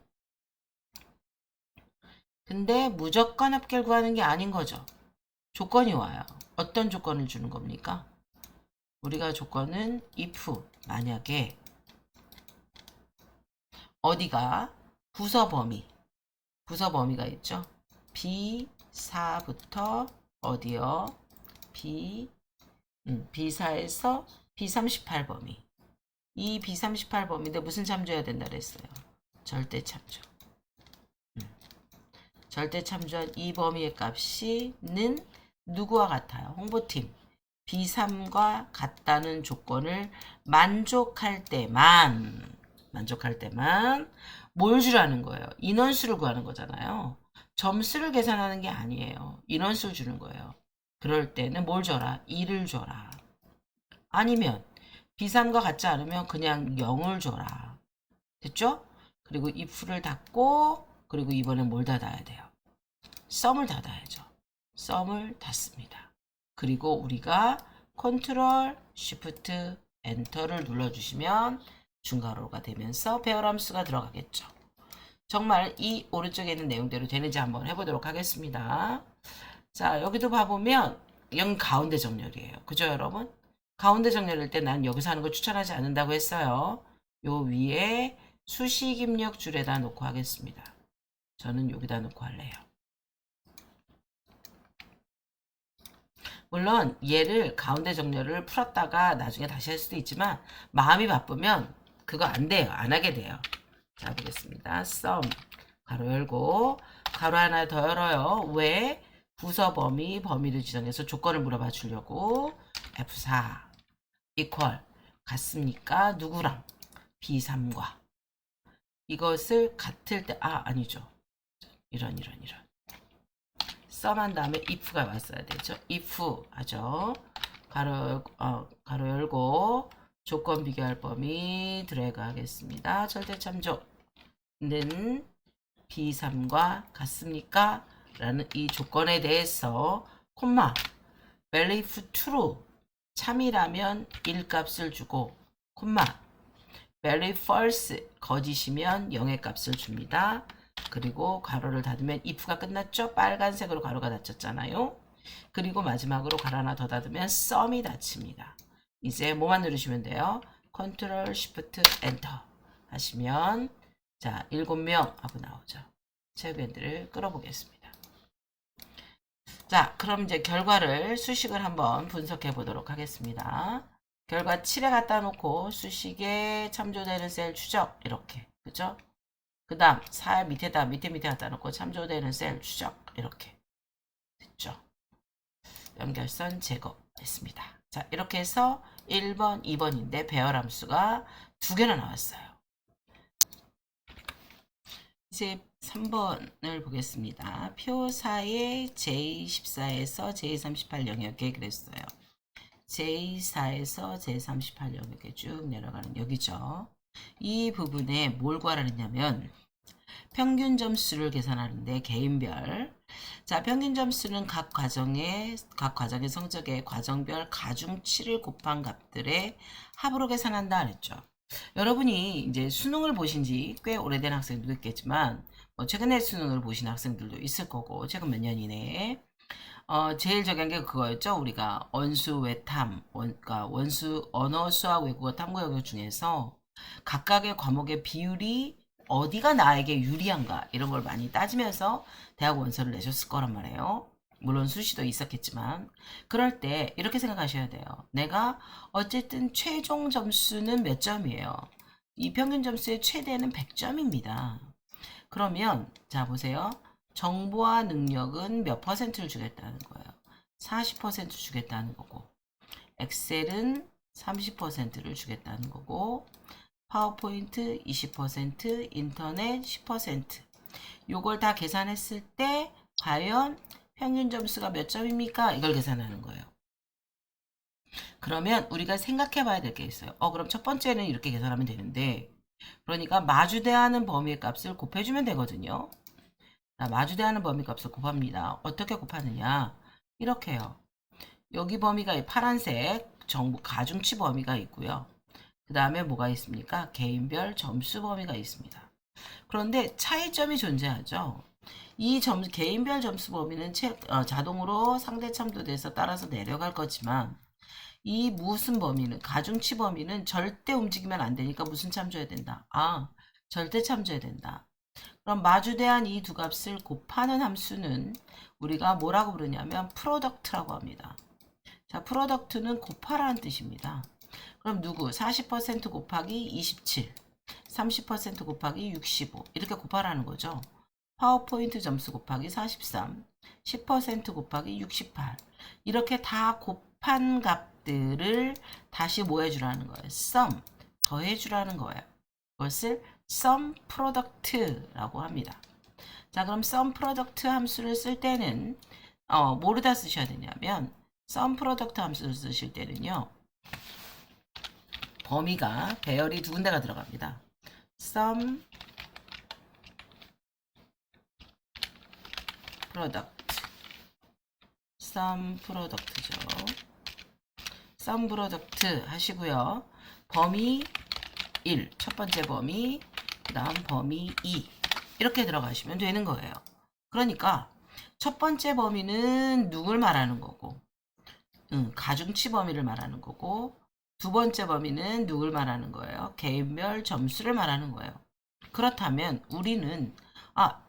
A: 근데 무조건 합계를 구하는 게 아닌 거죠. 조건이 와요. 어떤 조건을 주는 겁니까? 우리가 조건은 if 만약에 어디가 부서 범위가 있죠. B4부터 어디요? B4에서 B38 범위 이 B38 범위인데 무슨 참조해야 된다 그랬어요? 절대 참조. 절대 참조한 이 범위의 값이는 누구와 같아요? 홍보팀 B3과 같다는 조건을 만족할 때만 뭘 주라는 거예요? 인원수를 구하는 거잖아요. 점수를 계산하는 게 아니에요. 인원수를 주는 거예요. 그럴 때는 뭘 줘라? 2를 줘라. 아니면 B3과 같지 않으면 그냥 0을 줘라. 됐죠? 그리고 if를 닫고 그리고 이번엔 뭘 닫아야 돼요? 썸을 닫아야죠. 썸을 닫습니다. 그리고 우리가 컨트롤 쉬프트 엔터를 눌러주시면 중괄호가 되면서 배열함수가 들어가겠죠. 정말 이 오른쪽에 있는 내용대로 되는지 한번 해보도록 하겠습니다. 자, 여기도 봐보면 여기 가운데 정렬이에요. 그죠, 여러분? 가운데 정렬일 때 난 여기서 하는 거 추천하지 않는다고 했어요. 요 위에 수식 입력 줄에다 놓고 하겠습니다. 저는 여기다 놓고 할래요. 물론 얘를 가운데 정렬을 풀었다가 나중에 다시 할 수도 있지만 마음이 바쁘면 그거 안 돼요. 안 하게 돼요. 자, 보겠습니다. sum 가로 열고 가로 하나 더 열어요. 왜? 부서 범위를 지정해서 조건을 물어봐 주려고 F4 equal 같습니까? 누구랑? B3과 이것을 같을 때 아니죠. 이런 썸한 다음에 if가 왔어야 되죠. if 하죠. 가로 열고 조건 비교할 범위 드래그 하겠습니다. 절대 참조는 B3과 같습니까? 라는 이 조건에 대해서 콤마 belief true 참이라면 1값을 주고 콤마 belief false 거짓이면 0의 값을 줍니다. 그리고 가로를 닫으면 if가 끝났죠? 빨간색으로 가로가 닫혔잖아요. 그리고 마지막으로 가로 하나 더 닫으면 썸이 닫힙니다. 이제 뭐만 누르시면 돼요? 컨트롤 쉬프트 엔터 하시면 자 7명 하고 나오죠. 체육밴드를 끌어보겠습니다. 자, 그럼 이제 결과를 수식을 한번 분석해 보도록 하겠습니다. 결과 7에 갖다 놓고 수식에 참조되는 셀 추적 이렇게 그죠? 그 다음 4 밑에다 밑에 갖다 놓고 참조되는 셀 추적 이렇게 됐죠? 연결선 제거했습니다. 자, 이렇게 해서 1번, 2번인데 배열함수가 2개나 나왔어요. 이제 3번을 보겠습니다. 표4의 J14에서 J38 영역에 그랬어요. J4에서 J38 영역에 쭉 내려가는 여기죠. 이 부분에 뭘 구하라냐면 평균 점수를 계산하는데 개인별 자 평균 점수는 각 과정의 성적의 과정별 가중치를 곱한 값들의 합으로 계산한다 그랬죠. 여러분이 이제 수능을 보신 지 꽤 오래된 학생들도 있겠지만 최근에 수능을 보신 학생들도 있을 거고 최근 몇 년 이내에 제일 저기한 게 그거였죠. 우리가 언수 외탐 그러니까 원수 언어 수학 외국어 탐구 영역 중에서 각각의 과목의 비율이 어디가 나에게 유리한가 이런 걸 많이 따지면서 대학 원서를 내셨을 거란 말이에요. 물론 수시도 있었겠지만 그럴 때 이렇게 생각하셔야 돼요. 내가 어쨌든 최종 점수는 몇 점이에요. 이 평균 점수의 최대는 100점입니다. 그러면 자 보세요. 정보와 능력은 몇 퍼센트를 주겠다는 거예요. 40% 주겠다는 거고 엑셀은 30%를 주겠다는 거고 파워포인트 20%, 인터넷 10%. 요걸 다 계산했을 때 과연 평균 점수가 몇 점입니까? 이걸 계산하는 거예요. 그러면 우리가 생각해 봐야 될 게 있어요. 그럼 첫 번째는 이렇게 계산하면 되는데 그러니까 마주대하는 범위의 값을 곱해주면 되거든요. 자, 마주대하는 범위 값을 곱합니다. 어떻게 곱하느냐? 이렇게요. 여기 범위가 파란색 정보 가중치 범위가 있고요. 그 다음에 뭐가 있습니까? 개인별 점수 범위가 있습니다. 그런데 차이점이 존재하죠. 이 개인별 점수 범위는 자동으로 상대 참조돼서 따라서 내려갈 거지만 이 무슨 범위는 가중치 범위는 절대 움직이면 안 되니까 무슨 참조해야 된다? 절대 참조해야 된다. 그럼 마주대한 이 두 값을 곱하는 함수는 우리가 뭐라고 부르냐면 프로덕트라고 합니다. 자, 프로덕트는 곱하라는 뜻입니다. 그럼 누구? 40% 곱하기 27, 30% 곱하기 65 이렇게 곱하라는 거죠. 파워포인트 점수 곱하기 43, 10% 곱하기 68 이렇게 다 곱한 값들을 다시 뭐 해주라는 거예요? sum, 더해주라는 거예요. 그것을 sum product라고 합니다. 자, 그럼 sum product 함수를 쓸 때는 뭐로다 쓰셔야 되냐면 sum product 함수를 쓰실 때는요. 범위가 배열이 두 군데가 들어갑니다. sum product죠. sum product 하시고요. 범위 1, 첫 번째 범위, 그 다음 범위 2 이렇게 들어가시면 되는 거예요. 그러니까 첫 번째 범위는 누굴 말하는 거고 가중치 범위를 말하는 거고 두 번째 범위는 누굴 말하는 거예요? 개인별 점수를 말하는 거예요. 그렇다면 우리는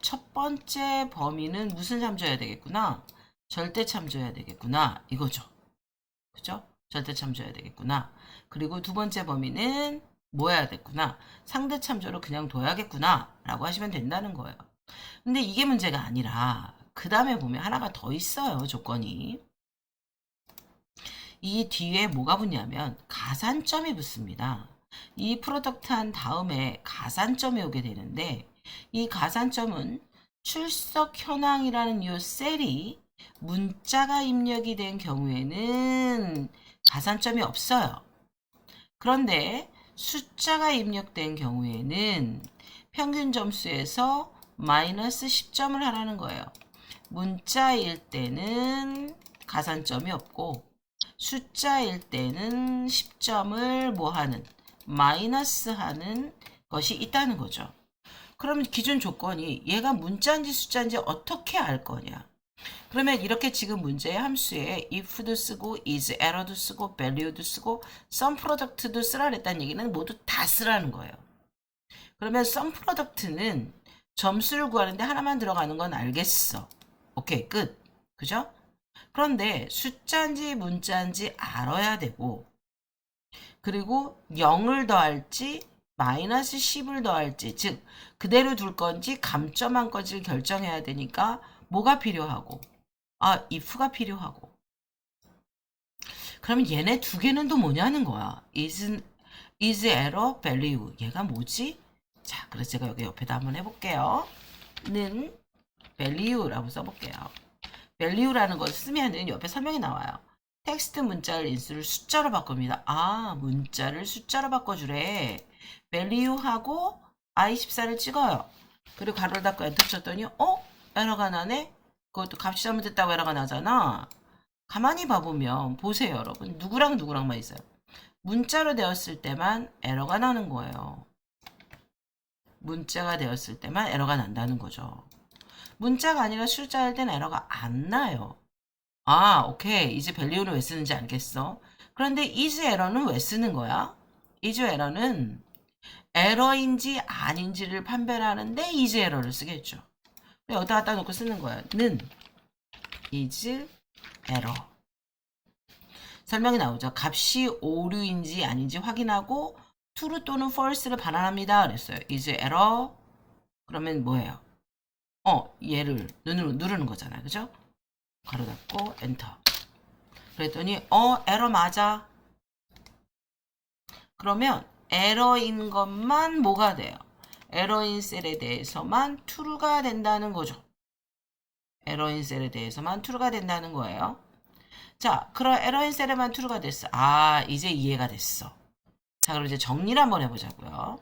A: 첫 번째 범위는 무슨 참조해야 되겠구나? 절대 참조해야 되겠구나 이거죠. 그죠? 절대 참조해야 되겠구나. 그리고 두 번째 범위는 뭐 해야 됐구나? 상대 참조로 그냥 둬야겠구나 라고 하시면 된다는 거예요. 근데 이게 문제가 아니라 그 다음에 보면 하나가 더 있어요. 조건이. 이 뒤에 뭐가 붙냐면 가산점이 붙습니다. 이 프로덕트 한 다음에 가산점이 오게 되는데 이 가산점은 출석 현황이라는 이 셀이 문자가 입력이 된 경우에는 가산점이 없어요. 그런데 숫자가 입력된 경우에는 평균 점수에서 마이너스 10점을 하라는 거예요. 문자일 때는 가산점이 없고 숫자일 때는 10점을 뭐 하는 마이너스 하는 것이 있다는 거죠. 그러면 기준 조건이 얘가 문자인지 숫자인지 어떻게 알 거냐? 그러면 이렇게 지금 문제의 함수에 if도 쓰고 is error도 쓰고 value도 쓰고 sum product도 쓰라 그랬다는 얘기는 모두 다 쓰라는 거예요. 그러면 sum product는 점수를 구하는데 하나만 들어가는 건 알겠어. 오케이, 끝. 그죠? 그런데 숫자인지 문자인지 알아야 되고 그리고 0을 더할지 마이너스 10을 더할지 즉 그대로 둘 건지 감점한 건지를 결정해야 되니까 뭐가 필요하고 if가 필요하고 그러면 얘네 두 개는 또 뭐냐는 거야. is error value 얘가 뭐지? 자, 그래서 제가 여기 옆에다 한번 해볼게요. 는 value라고 써볼게요. value라는 걸 쓰면은 옆에 설명이 나와요. 텍스트 문자를 인수를 숫자로 바꿉니다. 문자를 숫자로 바꿔주래. value하고 i14를 찍어요. 그리고 가로를 닫고 엔터 쳤더니 에러가 나네? 그것도 값이 잘못됐다고 에러가 나잖아. 가만히 봐보면 보세요 여러분. 누구랑 누구랑만 있어요. 문자로 되었을 때만 에러가 나는 거예요. 문자가 되었을 때만 에러가 난다는 거죠. 문자가 아니라 숫자일 땐 에러가 안 나요. 오케이. 이제 value를 왜 쓰는지 알겠어. 그런데 is 에러는 왜 쓰는 거야? is 에러는 에러인지 아닌지를 판별하는데 is 에러를 쓰겠죠. 여기다 갖다 놓고 쓰는 거야. 는 is error. 설명이 나오죠. 값이 오류인지 아닌지 확인하고 true 또는 false를 반환합니다. 그랬어요. is error. 그러면 뭐예요? 얘를 누르는 거잖아요. 그죠? 가로 닫고 엔터. 그랬더니 에러 맞아. 그러면 에러인 것만 뭐가 돼요? 에러인 셀에 대해서만 true가 된다는 거죠. 에러인 셀에 대해서만 true가 된다는 거예요. 자, 그럼 에러인 셀에만 true가 됐어. 이제 이해가 됐어. 자, 그럼 이제 정리를 한번 해보자고요.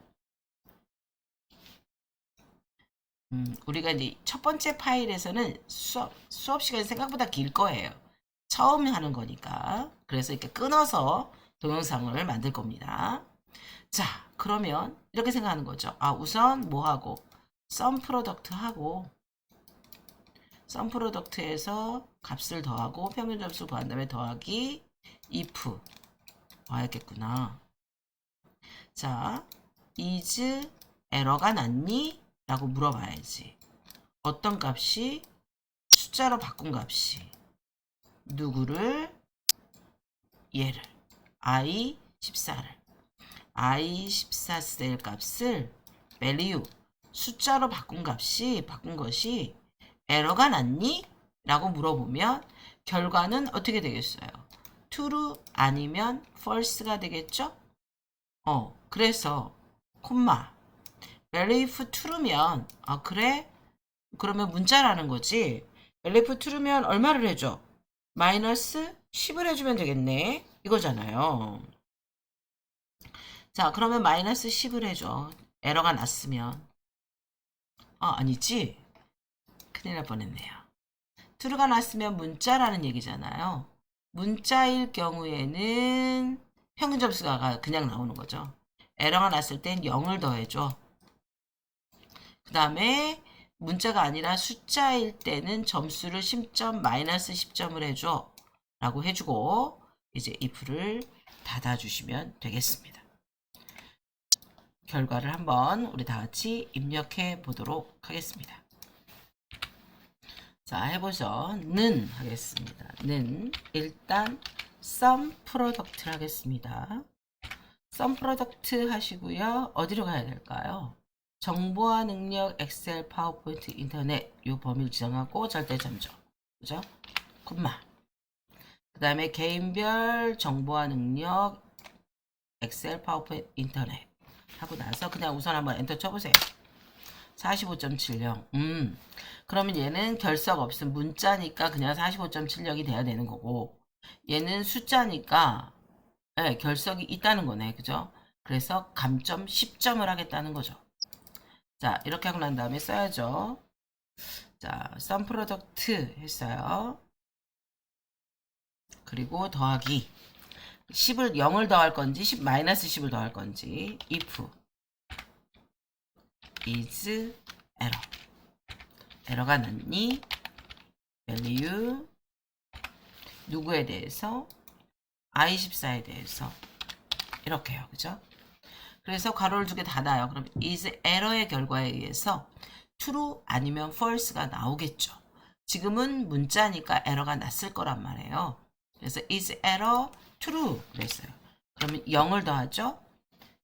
A: 우리가 이제 첫 번째 파일에서는 수업 시간이 생각보다 길 거예요. 처음 하는 거니까. 그래서 이렇게 끊어서 동영상을 만들 겁니다. 자, 그러면 이렇게 생각하는 거죠. 우선 뭐 하고? sum product 하고 sum product에서 값을 더하고 평균 점수 구한 다음에 더하기 if 와야겠구나. 자, is 에러가 났니? 라고 물어봐야지. 어떤 값이? 숫자로 바꾼 값이 누구를? 얘를 i 14를 I14셀 값을 value 숫자로 바꾼 것이 에러가 났니? 라고 물어보면 결과는 어떻게 되겠어요? true 아니면 false가 되겠죠? 그래서 콤마 value if true면 그래? 그러면 문자라는 거지. value if true면 얼마를 해줘? 마이너스 10을 해주면 되겠네. 이거잖아요. 자, 그러면 마이너스 10을 해줘. 에러가 났으면. 아니지. 큰일 날 뻔했네요. true가 났으면 문자라는 얘기잖아요. 문자일 경우에는 평균 점수가 그냥 나오는 거죠. 에러가 났을 땐 0을 더해줘. 그 다음에 문자가 아니라 숫자일 때는 점수를 10점 마이너스 10점을 해줘 라고 해주고 이제 if를 닫아주시면 되겠습니다. 결과를 한번 우리 다 같이 입력해 보도록 하겠습니다. 자, 해보죠. 는 하겠습니다. 는 일단 sum product를 하겠습니다. sum product 하시고요. 어디로 가야 될까요? 정보화 능력 엑셀 파워포인트 인터넷 요 범위를 지정하고 절대 잠정. 그죠? 콤마. 그 다음에 개인별 정보화 능력 엑셀 파워포인트 인터넷 하고 나서 그냥 우선 한번 엔터 쳐보세요. 45.70. 그러면 얘는 결석 없음 문자니까 그냥 45.70이 돼야 되는 거고 얘는 숫자니까 네, 결석이 있다는 거네. 그죠? 그래서 감점 10점을 하겠다는 거죠. 자, 이렇게 하고 난 다음에 써야죠. 자, sum product 했어요. 그리고 더하기 10을 0을 더할 건지 10 마이너스 10을 더할 건지 if is error 에러가 났니? value 누구에 대해서? I14에 대해서 이렇게요. 그죠? 그래서 괄호를 두 개 닫아요. 그럼 is error의 결과에 의해서 true 아니면 false가 나오겠죠. 지금은 문자니까 에러가 났을 거란 말이에요. 그래서 is error true 그랬어요. 그러면 0을 더하죠.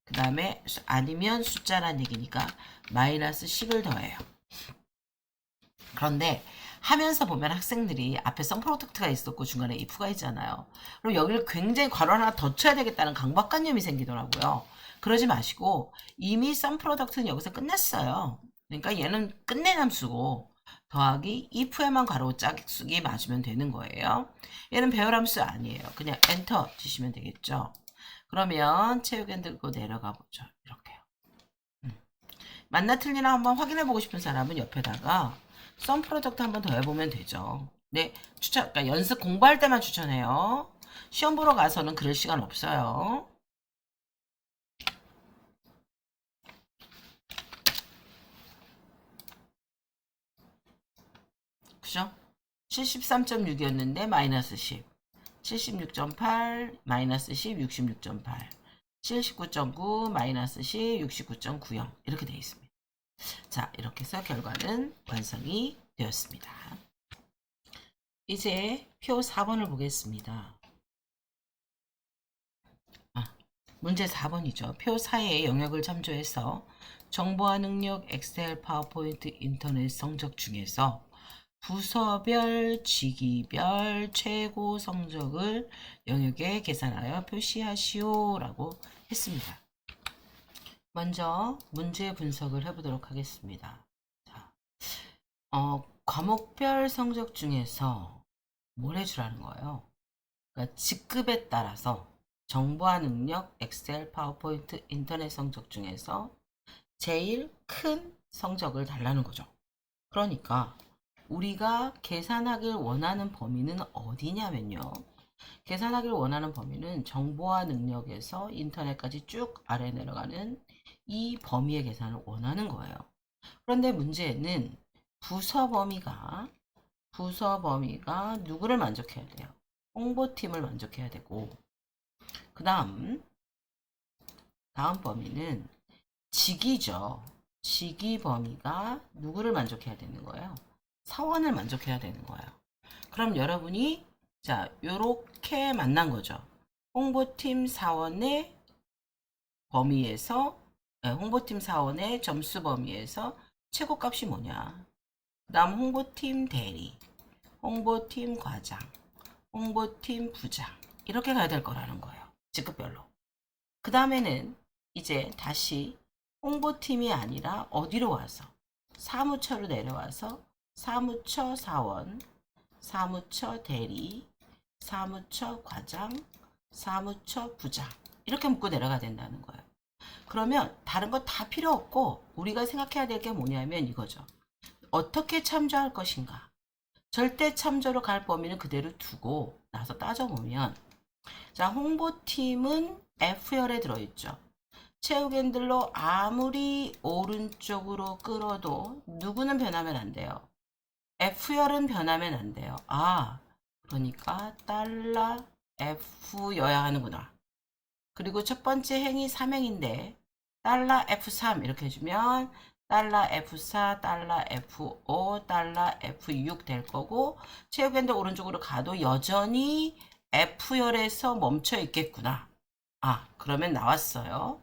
A: 그 다음에 아니면 숫자란 얘기니까 마이너스 10을 더해요. 그런데 하면서 보면 학생들이 앞에 sum product가 있었고 중간에 if가 있잖아요. 그럼 여기를 굉장히 괄호 하나 더 쳐야 되겠다는 강박관념이 생기더라고요. 그러지 마시고 이미 sum product는 여기서 끝났어요. 그러니까 얘는 끝낸 함수고 더하기 if에만 괄호 짝수기 맞으면 되는 거예요. 얘는 배열 함수 아니에요. 그냥 엔터 치시면 되겠죠. 그러면 체육엔 들고 내려가 보죠. 이렇게요. 맞나 틀리나 한번 확인해 보고 싶은 사람은 옆에다가 sum product 한번 더 해보면 되죠. 네, 그러니까 연습 공부할 때만 추천해요. 시험 보러 가서는 그럴 시간 없어요. 그죠? 73.6이었는데 마이너스 10 76.8 마이너스 10 66.8 79.9 마이너스 10 69.90 이렇게 되어 있습니다. 자, 이렇게 해서 결과는 완성이 되었습니다. 이제 표 4번을 보겠습니다. 문제 4번이죠. 표 4의 영역을 참조해서 정보화 능력 엑셀 파워포인트 인터넷 성적 중에서 부서별, 직위별 최고 성적을 영역에 계산하여 표시하시오 라고 했습니다. 먼저 문제 분석을 해보도록 하겠습니다. 자, 과목별 성적 중에서 뭘 해주라는 거예요? 그러니까 직급에 따라서 정보화 능력 엑셀 파워포인트 인터넷 성적 중에서 제일 큰 성적을 달라는 거죠. 그러니까 우리가 계산하길 원하는 범위는 어디냐면요. 계산하길 원하는 범위는 정보화 능력에서 인터넷까지 쭉 아래 내려가는 이 범위의 계산을 원하는 거예요. 그런데 문제는 부서 범위가 누구를 만족해야 돼요? 홍보팀을 만족해야 되고 그 다음 범위는 직위죠. 직위 범위가 누구를 만족해야 되는 거예요? 사원을 만족해야 되는 거예요. 그럼 여러분이 자 요렇게 만난 거죠. 홍보팀 사원의 범위에서 홍보팀 사원의 점수 범위에서 최고값이 뭐냐. 그 다음 홍보팀 대리, 홍보팀 과장, 홍보팀 부장 이렇게 가야 될 거라는 거예요. 직급별로. 그 다음에는 이제 다시 홍보팀이 아니라 어디로 와서 사무처로 내려와서 사무처 사원, 사무처 대리, 사무처 과장, 사무처 부장 이렇게 묶고 내려가야 된다는 거예요. 그러면 다른 거 다 필요 없고 우리가 생각해야 될 게 뭐냐면 이거죠. 어떻게 참조할 것인가. 절대 참조로 갈 범위는 그대로 두고 나서 따져보면 자, 홍보팀은 F열에 들어있죠. 체육 핸들로 아무리 오른쪽으로 끌어도 누구는 변하면 안 돼요. F열은 변하면 안 돼요. 아, 그러니까 달러 F여야 하는구나. 그리고 첫 번째 행이 3행인데 달러 F3 이렇게 해주면 달러 F4, 달러 F5, 달러 F6 될 거고 체육핸들 오른쪽으로 가도 여전히 F열에서 멈춰 있겠구나. 아, 그러면 나왔어요.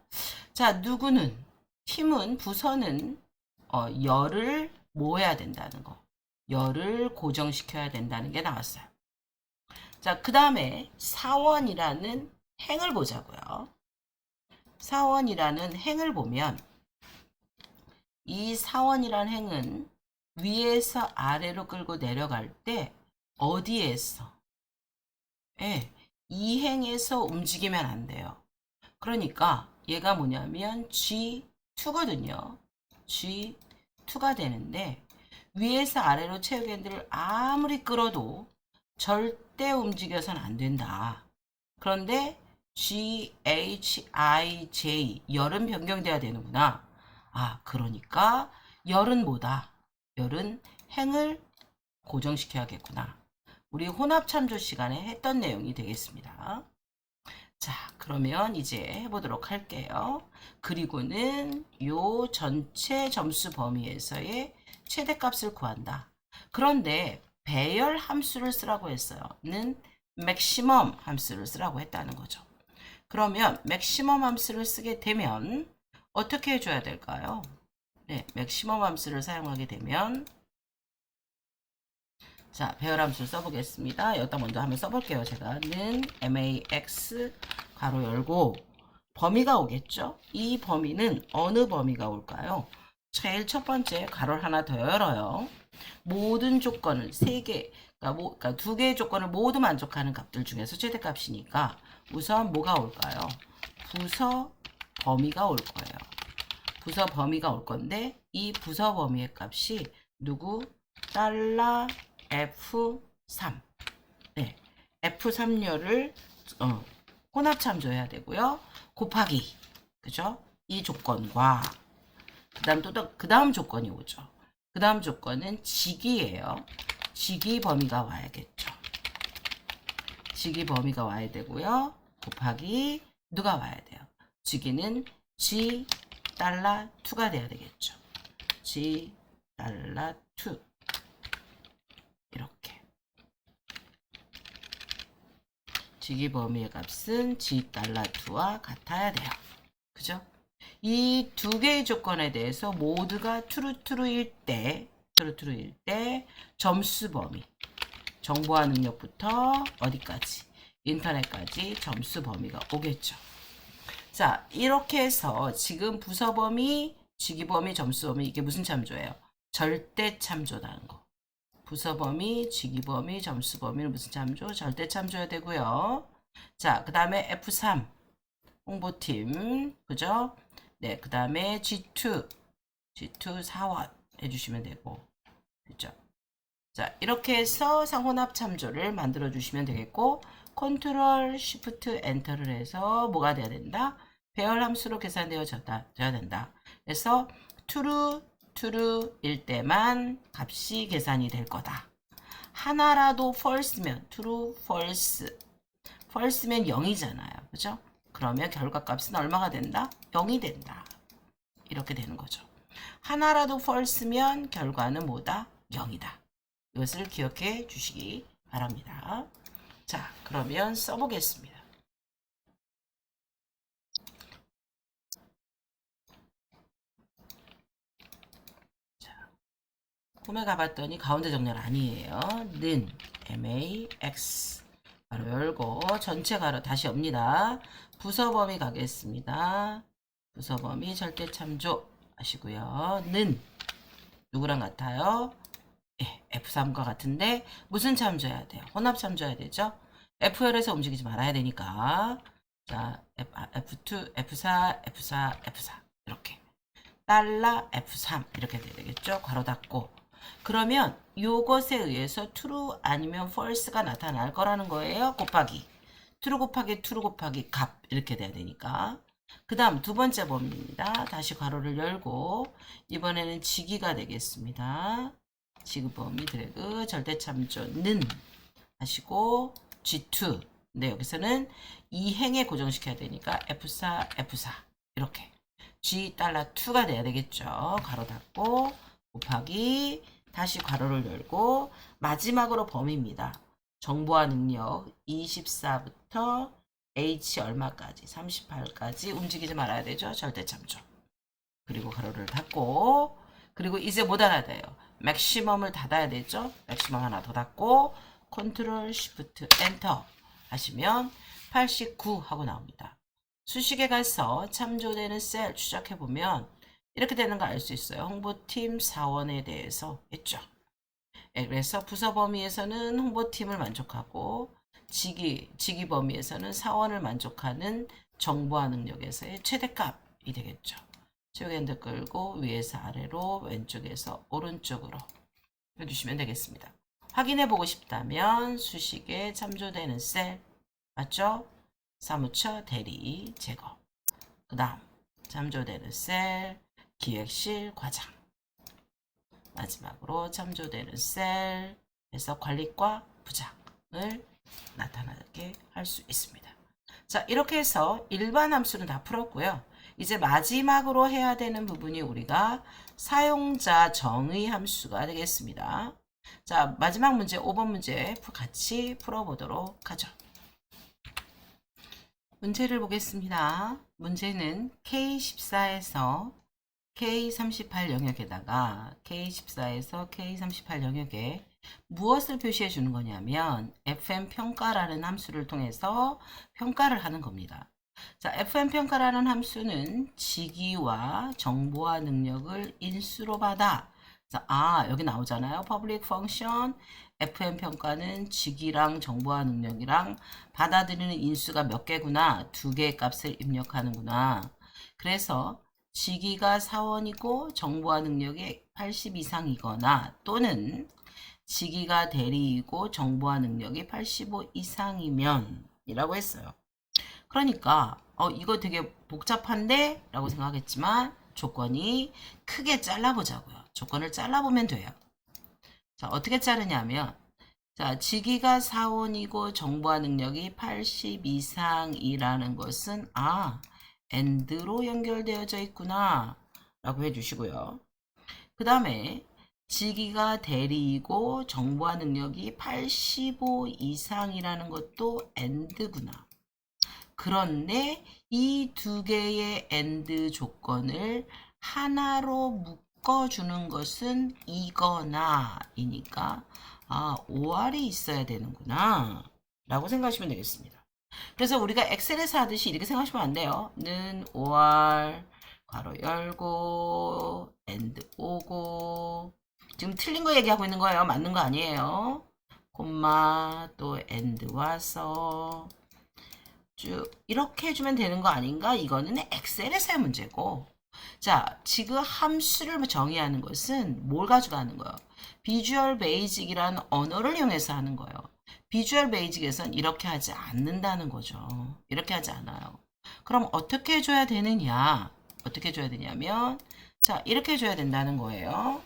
A: 자, 누구는 팀은 부서는 열을 뭐 해야 된다는 거. 열을 고정시켜야 된다는 게 나왔어요. 자, 그 다음에 사원이라는 행을 보자고요. 사원이라는 행을 보면 이 사원이라는 행은 위에서 아래로 끌고 내려갈 때 어디에서? 이 행에서 움직이면 안 돼요. 그러니까 얘가 뭐냐면 G2거든요. G2가 되는데 위에서 아래로 체육 핸들을 아무리 끌어도 절대 움직여서는 안 된다. 그런데 GHIJ 열은 변경돼야 되는구나. 아, 그러니까 열은 뭐다? 열은 행을 고정시켜야겠구나. 우리 혼합참조 시간에 했던 내용이 되겠습니다. 자, 그러면 이제 해보도록 할게요. 그리고는 요 전체 점수 범위에서의 최대값을 구한다. 그런데 배열 함수를 쓰라고 했어요. 는 맥시멈 함수를 쓰라고 했다는 거죠. 그러면 맥시멈 함수를 쓰게 되면 어떻게 해줘야 될까요? 네, 맥시멈 함수를 사용하게 되면 자, 배열 함수를 써보겠습니다. 여기다 먼저 한번 써볼게요. 제가 는 max 가로 열고 범위가 오겠죠? 이 범위는 어느 범위가 올까요? 제일 첫 번째 가로를 하나 더 열어요. 모든 조건을 3개, 그러니까 2개의 조건을 모두 만족하는 값들 중에서 최대값이니까 우선 뭐가 올까요? 부서 범위가 올 거예요. 부서 범위가 올 건데 이 부서 범위의 값이 누구? 달러 F3. 네, F3열을 혼합 참조해야 되고요. 곱하기, 그죠? 이 조건과 그 다음 조건이 오죠. 그 다음 조건은 직이에요. 직이 범위가 와야겠죠. 직이 범위가 와야 되고요. 곱하기 누가 와야 돼요? 직이는 G 달러 2가 돼야 되겠죠. G 달러 2 이렇게 직이 범위의 값은 G 달러 2와 같아야 돼요. 그죠? 이 2개의 조건에 대해서 모두가 true일 때 점수 범위 정보화 능력부터 어디까지 인터넷까지 점수 범위가 오겠죠. 자, 이렇게 해서 지금 부서 범위, 직위 범위, 점수 범위 이게 무슨 참조예요? 절대 참조라는 거. 부서 범위, 직위 범위, 점수 범위는 무슨 참조? 절대 참조해야 되고요. 자, 그 다음에 F3 홍보팀, 그죠? 네, 그 다음에 G2 사원 해주시면 되고, 그죠? 자, 이렇게 해서 상혼합 참조를 만들어 주시면 되겠고, 컨트롤 쉬프트 엔터를 해서 뭐가 돼야 된다? 배열 함수로 계산되어져야 된다. 그래서 true일 때만 값이 계산이 될 거다. 하나라도 false면 true, false면 0이잖아요. 그죠? 그러면 결과값은 얼마가 된다? 0이 된다. 이렇게 되는 거죠. 하나라도 false면 결과는 뭐다? 0이다. 이것을 기억해 주시기 바랍니다. 자, 그러면 써보겠습니다. 홈에 가봤더니 가운데 정렬 아니에요. 는 max 가로 열고 전체 가로 다시 옵니다. 부서 범위 가겠습니다. 부서 범위 절대 참조 하시고요. 는 누구랑 같아요? 예, F3과 같은데 무슨 참조해야 돼요? 혼합 참조해야 되죠? F열에서 움직이지 말아야 되니까 자 F2, F4, F4, F4 이렇게 달러 F3 이렇게 돼야 되겠죠? 괄호 닫고 그러면 요것에 의해서 true 아니면 false가 나타날 거라는 거예요. 곱하기 true 곱하기 true 곱하기 값 이렇게 돼야 되니까 그 다음 두 번째 범위입니다. 다시 괄호를 열고 이번에는 직위가 되겠습니다. 지급 범위 드래그 절대 참조는 하시고 G2 근데 여기서는 이 행에 고정시켜야 되니까 F4 F4 이렇게 G$2가 돼야 되겠죠. 가로 닫고 곱하기 다시 괄호를 열고 마지막으로 범위입니다. 정보화 능력 24부터 H 얼마까지 38까지 움직이지 말아야 되죠. 절대 참조. 그리고 가로를 닫고 그리고 이제 못 닫아야 돼요. 맥시멈을 닫아야 되죠. 맥시멈 하나 더 닫고 컨트롤 쉬프트 엔터 하시면 89 하고 나옵니다. 수식에 가서 참조되는 셀 추적해보면 이렇게 되는 거 알 수 있어요. 홍보팀 사원에 대해서 했죠. 네, 그래서 부서 범위에서는 홍보팀을 만족하고 직위 범위에서는 사원을 만족하는 정보화 능력에서의 최대값이 되겠죠. 최고 핸드 끌고 위에서 아래로 왼쪽에서 오른쪽으로 해주시면 되겠습니다. 확인해 보고 싶다면 수식에 참조되는 셀 맞죠? 사무처 대리 제거 그 다음 참조되는 셀 기획실 과장 마지막으로 참조되는 셀에서 관리과 부장을 나타나게 할 수 있습니다. 자 이렇게 해서 일반 함수는 다 풀었고요. 이제 마지막으로 해야 되는 부분이 우리가 사용자 정의 함수가 되겠습니다. 자 마지막 문제 5번 문제 같이 풀어보도록 하죠. 문제를 보겠습니다. 문제는 K14에서 K38 영역에다가 K14에서 K38 영역에 무엇을 표시해 주는 거냐면 FM 평가라는 함수를 통해서 평가를 하는 겁니다. 자, FM 평가라는 함수는 직위와 정보화 능력을 인수로 받아. 자, 여기 나오잖아요. Public Function FM 평가는 직위랑 정보화 능력이랑 받아들이는 인수가 몇 개구나. 두 개의 값을 입력하는구나. 그래서 직위가 사원이고 정보화 능력이 80 이상이거나 또는 직위가 대리이고 정보화 능력이 85 이상이면 이라고 했어요. 그러니까 이거 되게 복잡한데? 라고 생각했지만 조건이 크게 잘라보자고요. 조건을 잘라보면 돼요. 자, 어떻게 자르냐면 자, 직위가 사원이고 정보화 능력이 80 이상이라는 것은 AND로 연결되어져 있구나 라고 해주시고요. 그 다음에 직위가 대리이고 정보화 능력이 85 이상이라는 것도 AND구나. 그런데 이 두 개의 AND 조건을 하나로 묶어주는 것은 이거나 이니까 OR이 있어야 되는구나 라고 생각하시면 되겠습니다. 그래서 우리가 엑셀에서 하듯이 이렇게 생각하시면 안 돼요. 는 OR 괄호 열고 AND 오고 지금 틀린 거 얘기하고 있는 거예요. 맞는 거 아니에요. 콤마 또 AND 와서 쭉 이렇게 해주면 되는 거 아닌가? 이거는 엑셀에서의 문제고 자 지금 함수를 정의하는 것은 뭘 가지고 하는 거예요? 비주얼 베이직이라는 언어를 이용해서 하는 거예요. 비주얼 베이직에선 이렇게 하지 않는다는 거죠. 이렇게 하지 않아요. 그럼 어떻게 해줘야 되느냐? 어떻게 해줘야 되냐면 자 이렇게 해줘야 된다는 거예요.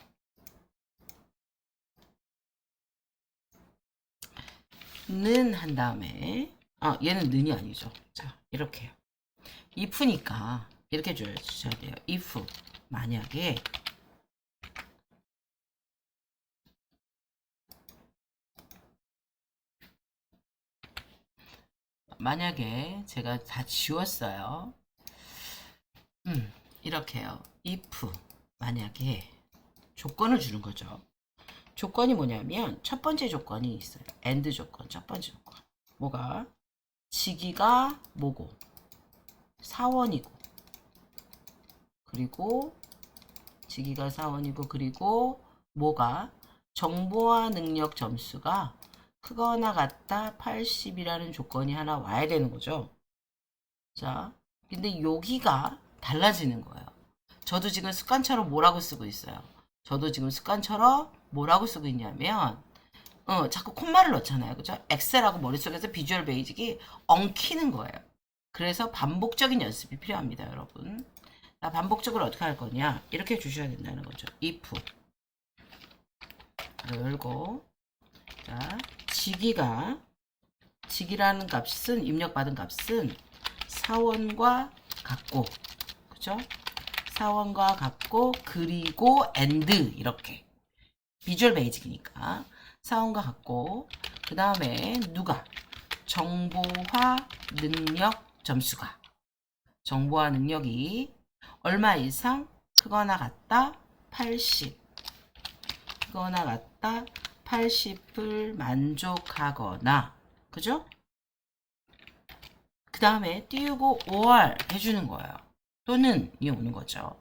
A: 는 한 다음에 얘는 는이 아니죠. 자 이렇게요. if니까 이렇게 주셔야 돼요. if 만약에 제가 다 지웠어요. 이렇게요. if 만약에 조건을 주는 거죠. 조건이 뭐냐면 첫 번째 조건이 있어요. and 조건. 첫 번째 조건. 뭐가? 직위가 뭐고? 사원이고. 그리고 직위가 사원이고 그리고 뭐가? 정보와 능력 점수가 크거나 같다 80이라는 조건이 하나 와야 되는 거죠. 자, 근데 여기가 달라지는 거예요. 저도 지금 습관처럼 뭐라고 쓰고 있어요. 저도 지금 습관처럼 뭐라고 쓰고 있냐면 자꾸 콤마를 넣잖아요. 그죠? 엑셀하고 머릿속에서 비주얼 베이직이 엉키는 거예요. 그래서 반복적인 연습이 필요합니다, 여러분. 자, 반복적으로 어떻게 할 거냐? 이렇게 주셔야 된다는 거죠. if 열고 자, 직이라는 값은 입력받은 값은 사원과 같고 그죠? 사원과 같고 그리고 and 이렇게 비주얼 베이직이니까 사원과 같고 그 다음에 누가? 정보화 능력 점수가 정보화 능력이 얼마 이상 크거나 같다 80 크거나 같다 80을 만족하거나 그죠? 그 다음에 띄우고 or 해주는 거예요. 또는 이 오는 거죠.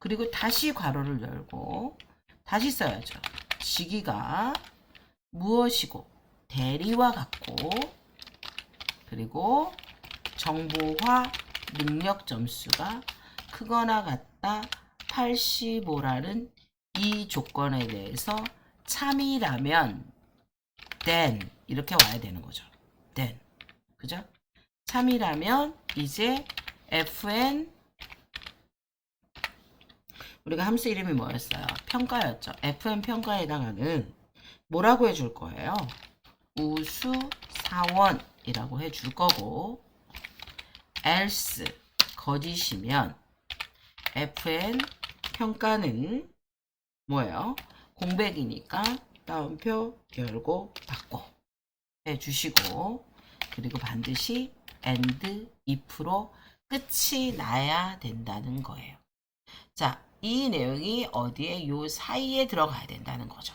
A: 그리고 다시 괄호를 열고 다시 써야죠. 직위가 무엇이고 대리와 같고 그리고 정보화 능력 점수가 크거나 같다 85라는 이 조건에 대해서 참이라면 then 이렇게 와야 되는 거죠. then 그죠? 참이라면 이제 fn 우리가 함수 이름이 뭐였어요? 평가였죠. fn 평가에 해당하는 뭐라고 해줄 거예요? 우수 사원이라고 해줄 거고 else 거짓이면 fn 평가는 뭐예요? 공백이니까 따옴표 열고 닫고 해주시고 그리고 반드시 and if로 끝이 나야 된다는 거예요. 자, 이 내용이 어디에 요 사이에 들어가야 된다는 거죠.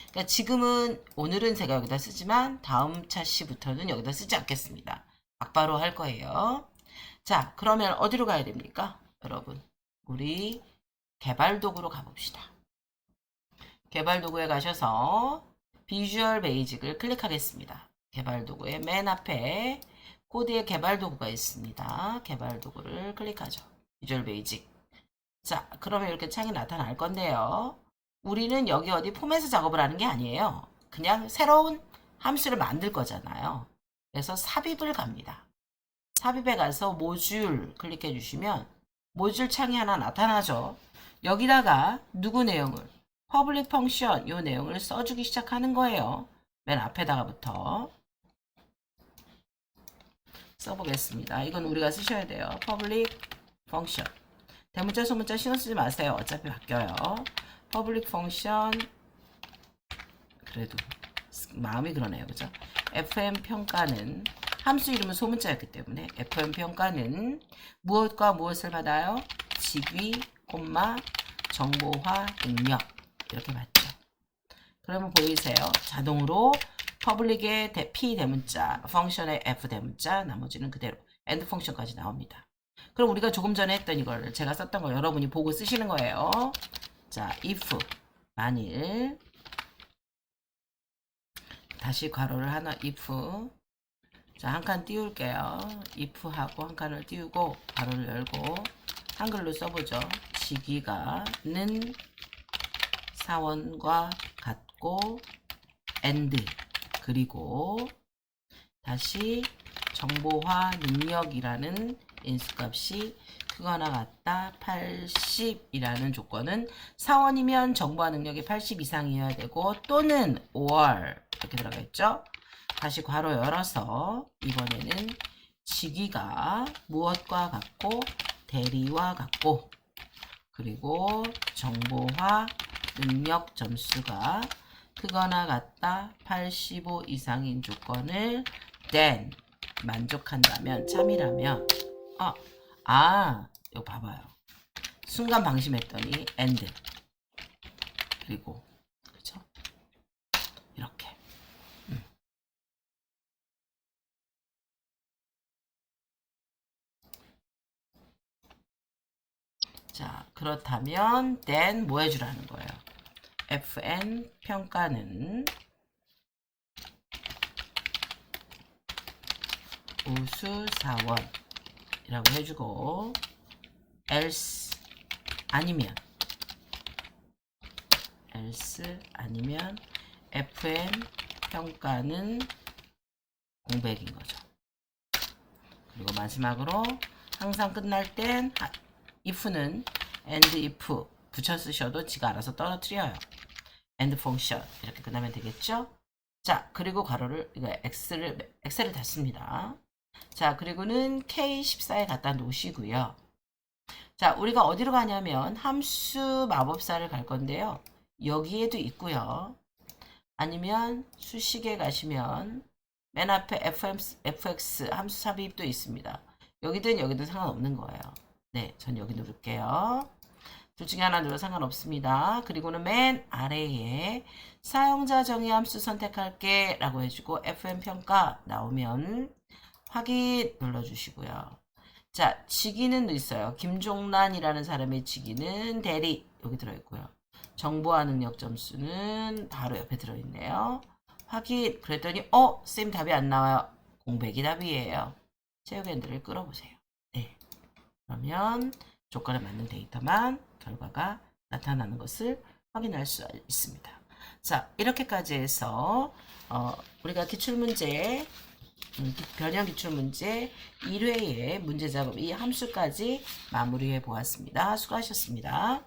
A: 그러니까 지금은 오늘은 제가 여기다 쓰지만 다음 차시부터는 여기다 쓰지 않겠습니다. 막바로 할 거예요. 자, 그러면 어디로 가야 됩니까? 여러분, 우리 개발 도구로 가봅시다. 개발 도구에 가셔서 비주얼 베이직을 클릭하겠습니다. 개발 도구의 맨 앞에 코드의 개발 도구가 있습니다. 개발 도구를 클릭하죠. 비주얼 베이직. 자, 그러면 이렇게 창이 나타날 건데요. 우리는 여기 어디 폼에서 작업을 하는 게 아니에요. 그냥 새로운 함수를 만들 거잖아요. 그래서 삽입을 갑니다. 삽입에 가서 모듈 클릭해 주시면 모듈 창이 하나 나타나죠. 여기다가 누구 내용을 public function 요 내용을 써주기 시작하는 거예요. 맨 앞에다가부터 써보겠습니다. 이건 우리가 쓰셔야 돼요. public function 대문자 소문자 신경 쓰지 마세요. 어차피 바뀌어요. public function 그래도 마음이 그러네요. 그죠? fm 평가는 함수 이름은 소문자였기 때문에 fm 평가는 무엇과 무엇을 받아요? 직위, 정보화 능력 이렇게 받죠. 그러면 보이세요? 자동으로 public의 p 대문자, function의 f 대문자, 나머지는 그대로 end function까지 나옵니다. 그럼 우리가 조금 전에 했던 이걸 제가 썼던 거 여러분이 보고 쓰시는 거예요. 자, if 만일 다시 괄호를 하나 if 자, 한 칸 띄울게요. if 하고 한 칸을 띄우고 괄호를 열고 한글로 써보죠. 직위가는 사원과 같고 and 그리고 다시 정보화 능력이라는 인수값이 크거나 같다 80이라는 조건은 사원이면 정보화 능력이 80 이상이어야 되고 또는 or 이렇게 들어가 있죠. 다시 괄호 열어서 이번에는 직위가 무엇과 같고 대리와 같고 그리고 정보화 능력 점수가 크거나 같다 85 이상인 조건을 then 만족한다면 참이라면 이거 봐봐요. 순간 방심했더니 and 그리고 그쵸? 그렇다면 then 뭐 해주라는 거예요? fn 평가는 우수사원이라고 해주고 else 아니면 fn 평가는 공백인 거죠. 그리고 마지막으로 항상 끝날 땐 if는 and if 붙여 쓰셔도 지가 알아서 떨어뜨려요. and function 이렇게 끝나면 되겠죠? 자, 그리고 가로를 이거 엑셀을 닫습니다. 자, 그리고는 K14에 갖다 놓으시고요. 자, 우리가 어디로 가냐면 함수 마법사를 갈 건데요. 여기에도 있고요. 아니면 수식에 가시면 맨 앞에 fx 함수 삽입도 있습니다. 여기든 상관없는 거예요. 네, 전 여기 누를게요. 둘 중에 하나 눌러 상관없습니다. 그리고는 맨 아래에 사용자 정의 함수 선택할게 라고 해주고 fn 평가 나오면 확인 눌러주시고요. 자, 직위는 있어요. 김종란이라는 사람의 직위는 대리 여기 들어있고요. 정보화 능력 점수는 바로 옆에 들어있네요. 확인 그랬더니 쌤 답이 안 나와요. 공백이 답이에요. 채우기 핸들을 끌어보세요. 네, 그러면 조건에 맞는 데이터만 결과가 나타나는 것을 확인할 수 있습니다. 자, 이렇게까지 해서 우리가 기출문제 변형 기출문제 1회의 문제 작업 이 함수까지 마무리해 보았습니다. 수고하셨습니다.